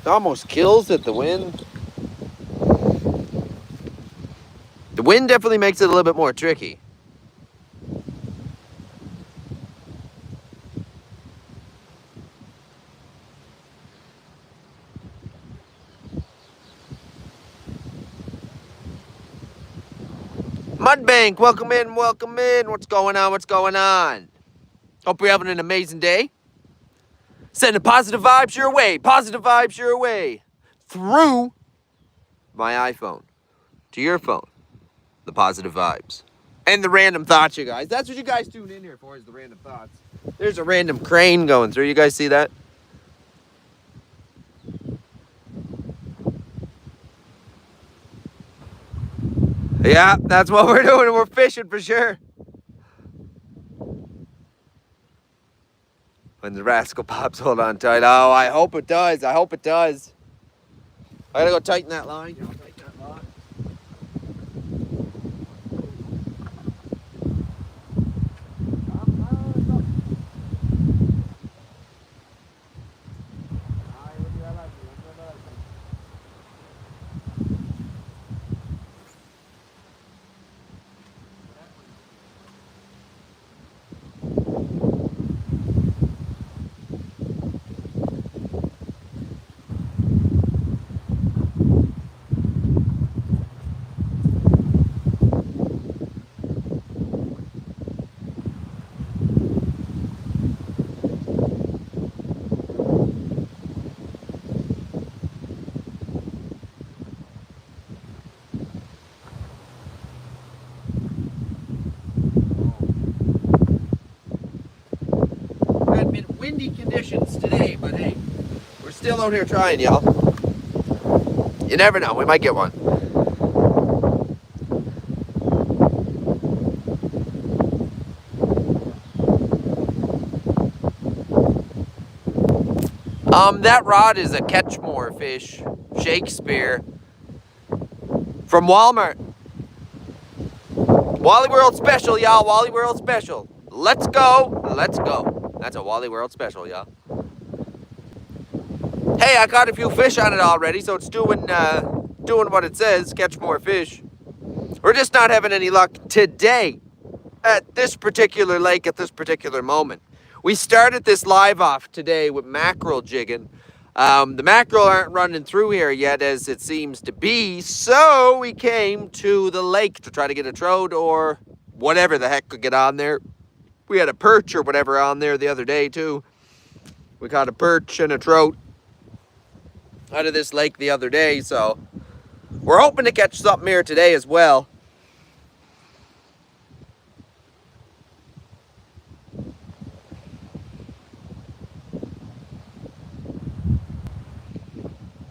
It almost kills it, the wind. The wind definitely makes it a little bit more tricky. Mudbank, welcome in, welcome in. What's going on, what's going on? Hope you're having an amazing day. Sending positive vibes your way, positive vibes your way. Through my iPhone to your phone. The positive vibes. And the random thoughts, you guys. That's what you guys tune in here for, is the random thoughts. There's a random crane going through. You guys see that? Yeah, that's what we're doing. We're fishing for sure. When the rascal pops, hold on tight. Oh, I hope it does. I hope it does. I gotta go tighten that line. I'll tighten that line. Had been windy conditions today, but hey, we're still out here trying, y'all. You never know, we might get one. That rod is a Catchmore fish, Shakespeare, from Walmart. Wally World Special, y'all, Wally World Special. Let's go, let's go. That's a Wally World Special, y'all. Hey, I caught a few fish on it already, so it's doing what it says, catch more fish. We're just not having any luck today at this particular lake at this particular moment. We started this live off today with mackerel jigging. The mackerel aren't running through here yet, as it seems to be, so we came to the lake to try to get a trout or whatever the heck could get on there. We had a perch or whatever on there the other day too. We caught a perch and a trout out of this lake the other day, so we're hoping to catch something here today as well.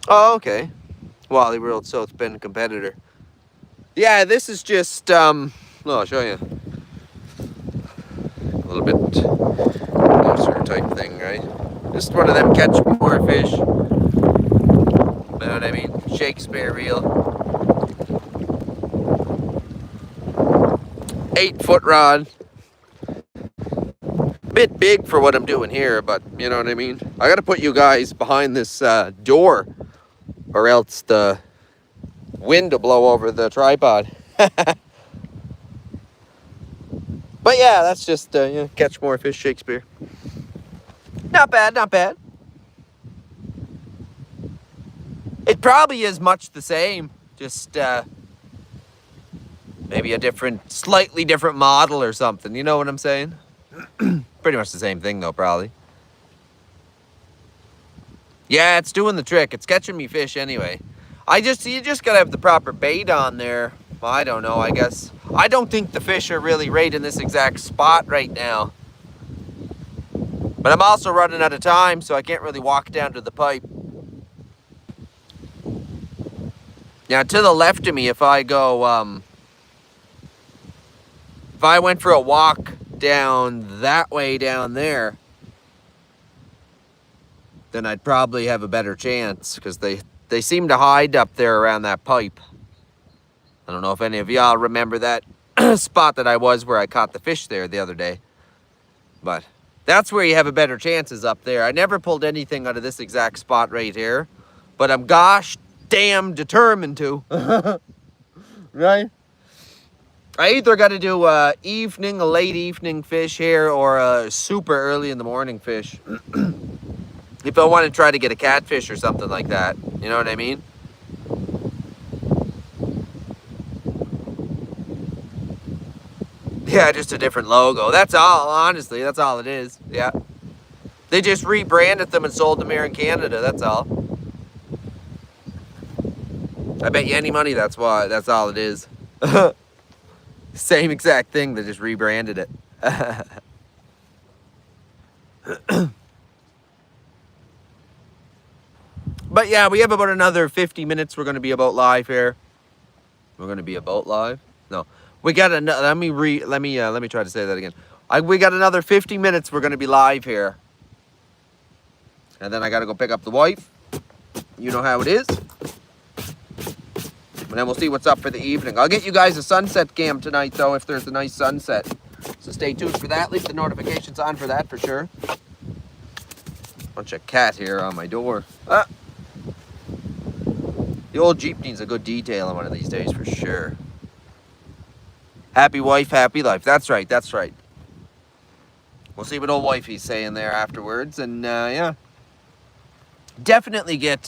Oh, okay. Wally World South Bend competitor. Yeah, this is just, I'll show you. A little bit closer type thing, right? Just one of them catch more fish. You know what I mean? Shakespeare reel. 8-foot rod. Bit big for what I'm doing here, but you know what I mean? I gotta put you guys behind this door, or else the wind will blow over the tripod. But yeah, that's just catch more fish, Shakespeare. Not bad, not bad. It probably is much the same, just maybe a slightly different model or something. You know what I'm saying? Pretty much the same thing though, probably. Yeah, it's doing the trick. It's catching me fish anyway. You just gotta have the proper bait on there. Well, I don't know, I guess. I don't think the fish are really right in this exact spot right now. But I'm also running out of time, so I can't really walk down to the pipe. Now, to the left of me, if I go, if I went for a walk down that way down there, then I'd probably have a better chance, because they seem to hide up there around that pipe. I don't know if any of y'all remember that spot that I was where I caught the fish there the other day. But that's where you have a better chances up there. I never pulled anything out of this exact spot right here. but I'm gosh damn determined to. Right? I either got to do a late evening fish here, or a super early in the morning fish. If I want to try to get a catfish or something like that. You know what I mean? Yeah, just a different logo. That's all, honestly. That's all it is. Yeah. They just rebranded them and sold them here in Canada. That's all. I bet you any money that's why. That's all it is. Same exact thing. They just rebranded it. But yeah, we have about another 50 minutes. We're going to be about live here. We're going to be about live. No, we got another. Let me try to say that again. We got another 50 minutes. We're going to be live here, and then I got to go pick up the wife. You know how it is. And then we'll see what's up for the evening. I'll get you guys a sunset cam tonight, though, if there's a nice sunset. So stay tuned for that. Leave the notifications on for that for sure. Bunch of cat here on my door. Ah. The old Jeep needs a good detail on one of these days for sure. Happy wife, happy life. That's right, that's right. We'll see what old wifey's saying there afterwards. And yeah. Definitely get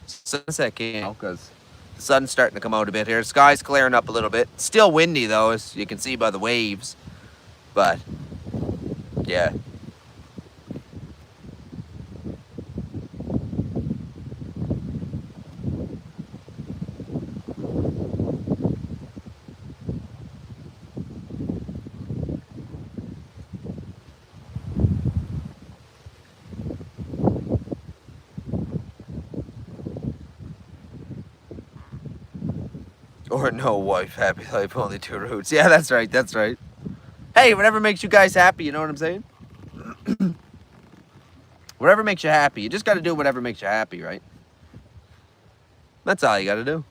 sunset cam, because the sun's starting to come out a bit here. The sky's clearing up a little bit. Still windy though, as you can see by the waves. But yeah. Or no wife, happy life, only two roots. Yeah, that's right, that's right. Hey, whatever makes you guys happy, you know what I'm saying? Whatever makes you happy. You just got to do whatever makes you happy, right? That's all you got to do.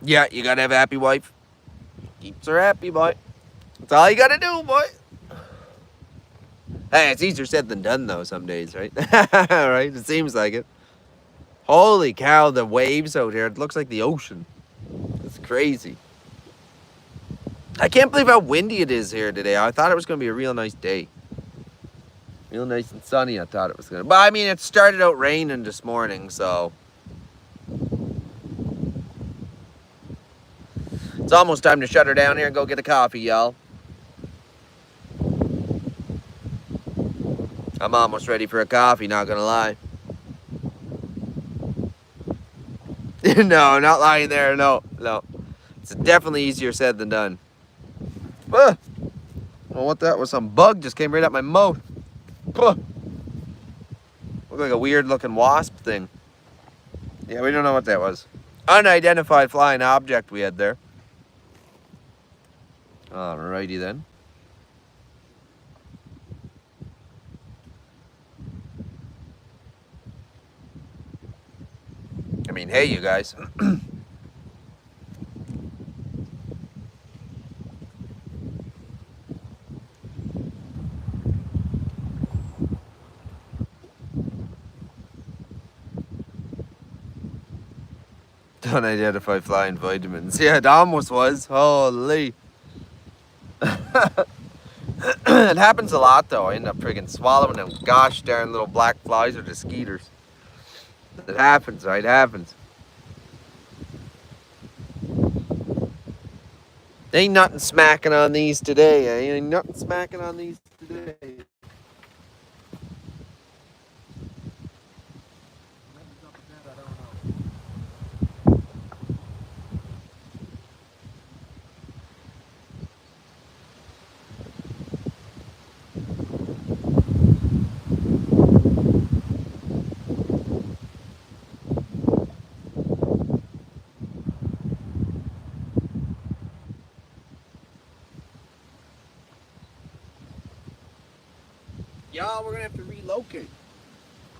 Yeah, you got to have a happy wife. Keeps her happy, boy. That's all you got to do, boy. Hey, it's easier said than done, though, some days, right? Right? It seems like it. Holy cow, the waves out here. It looks like the ocean. It's crazy. I can't believe how windy it is here today. I thought it was going to be a real nice day. Real nice and sunny, I thought it was going to. But, I mean, it started out raining this morning, so. It's almost time to shut her down here and go get a coffee, y'all. I'm almost ready for a coffee, not gonna lie. No, not lying there, no. It's definitely easier said than done. Well, what that was, some bug just came right up my mouth. Looked like a weird looking wasp thing. Yeah, we don't know what that was. Unidentified flying object we had there. Alrighty then. I mean, hey, you guys. Unidentified flying vitamins. Yeah, it almost was. Holy. It happens a lot, though. I end up friggin' swallowing them gosh darn little black flies or the skeeters. It happens, right? It happens. Ain't nothing smacking on these today. Ain't nothing smacking on these today.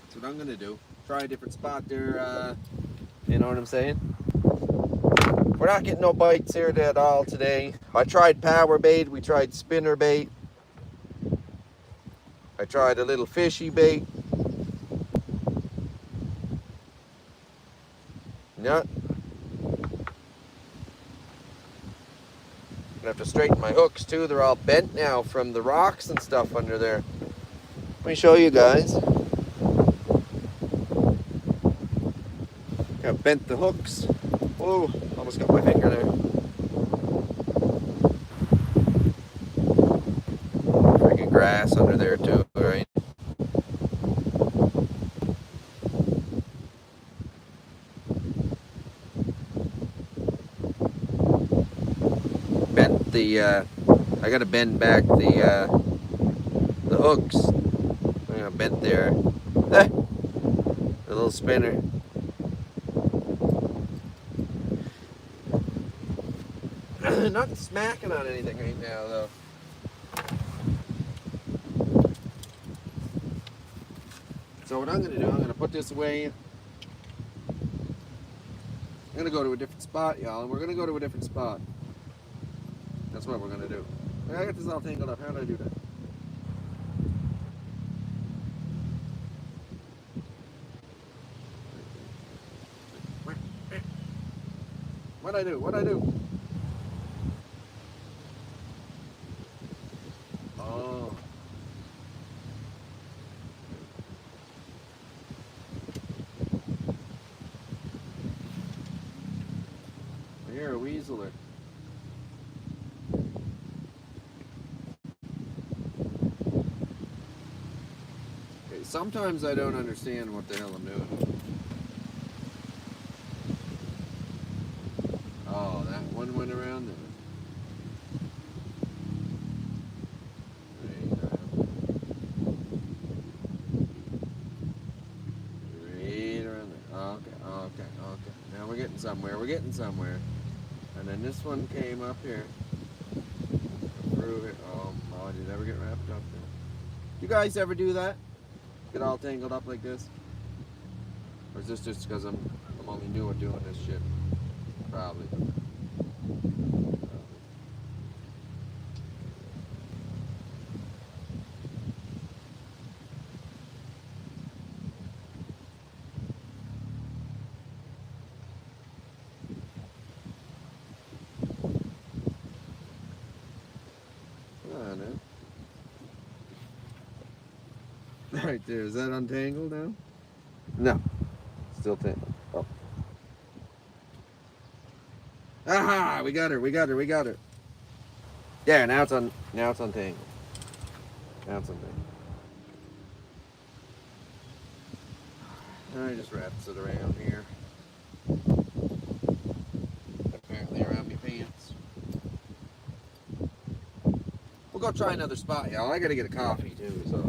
That's what I'm gonna do. Try a different spot there, you know what I'm saying? We're not getting no bites here at all today. I tried power bait, we tried spinner bait. I tried a little fishy bait. Yeah. I have to straighten my hooks too. They're all bent now from the rocks and stuff under there. Let me show you guys. Got bent the hooks. Whoa, almost got my finger there. Freaking grass under there too, right? Bent the, I gotta bend back the hooks. I got bent there. A little spinner. Not smacking on anything right now though. So what I'm gonna do, I'm gonna put this away. I'm gonna go to a different spot, y'all, and we're gonna go to a different spot. That's what we're gonna do. I got this all tangled up. How did I do that? What'd I do? What'd I do? Oh. You're a weaseler. Okay, sometimes I don't understand what the hell I'm doing. Oh, that one went around there. Right around there. Okay. Now we're getting somewhere. We're getting somewhere. And then this one came up here. Through it. Oh, did it ever get wrapped up there? You guys ever do that? Get all tangled up like this? Or is this just because I'm only new at doing this shit? Probably. Right there, is that untangled now? No, still tangled. Oh. Aha! We got her. Yeah, now it's untangled. Now it's untangled. I just wrapped it around here. Apparently around my pants. We'll go try another spot, y'all. I gotta get a coffee too, so.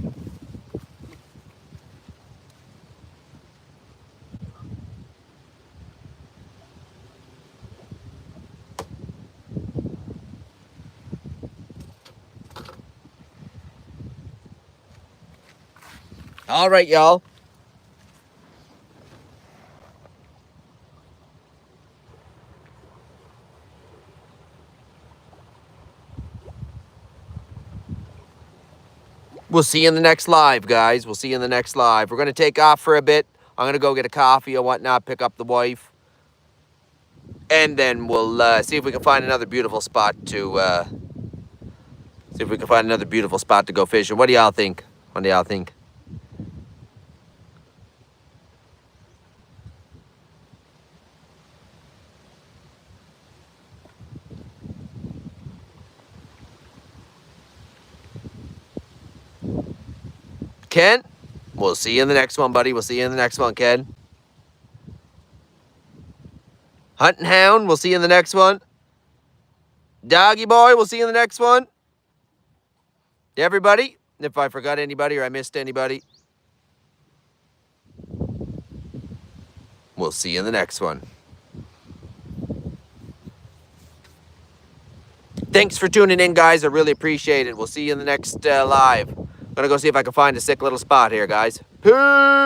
All right, y'all. We'll see you in the next live, guys. We'll see you in the next live. We're going to take off for a bit. I'm going to go get a coffee or whatnot, pick up the wife. And then we'll see if we can find another beautiful spot to go fishing. What do y'all think? Ken, we'll see you in the next one, buddy. We'll see you in the next one, Ken. Hunting Hound, we'll see you in the next one. Doggy Boy, we'll see you in the next one. Everybody, if I forgot anybody or I missed anybody, we'll see you in the next one. Thanks for tuning in, guys. I really appreciate it. We'll see you in the next live. I'm going to go see if I can find a sick little spot here, guys. Peace!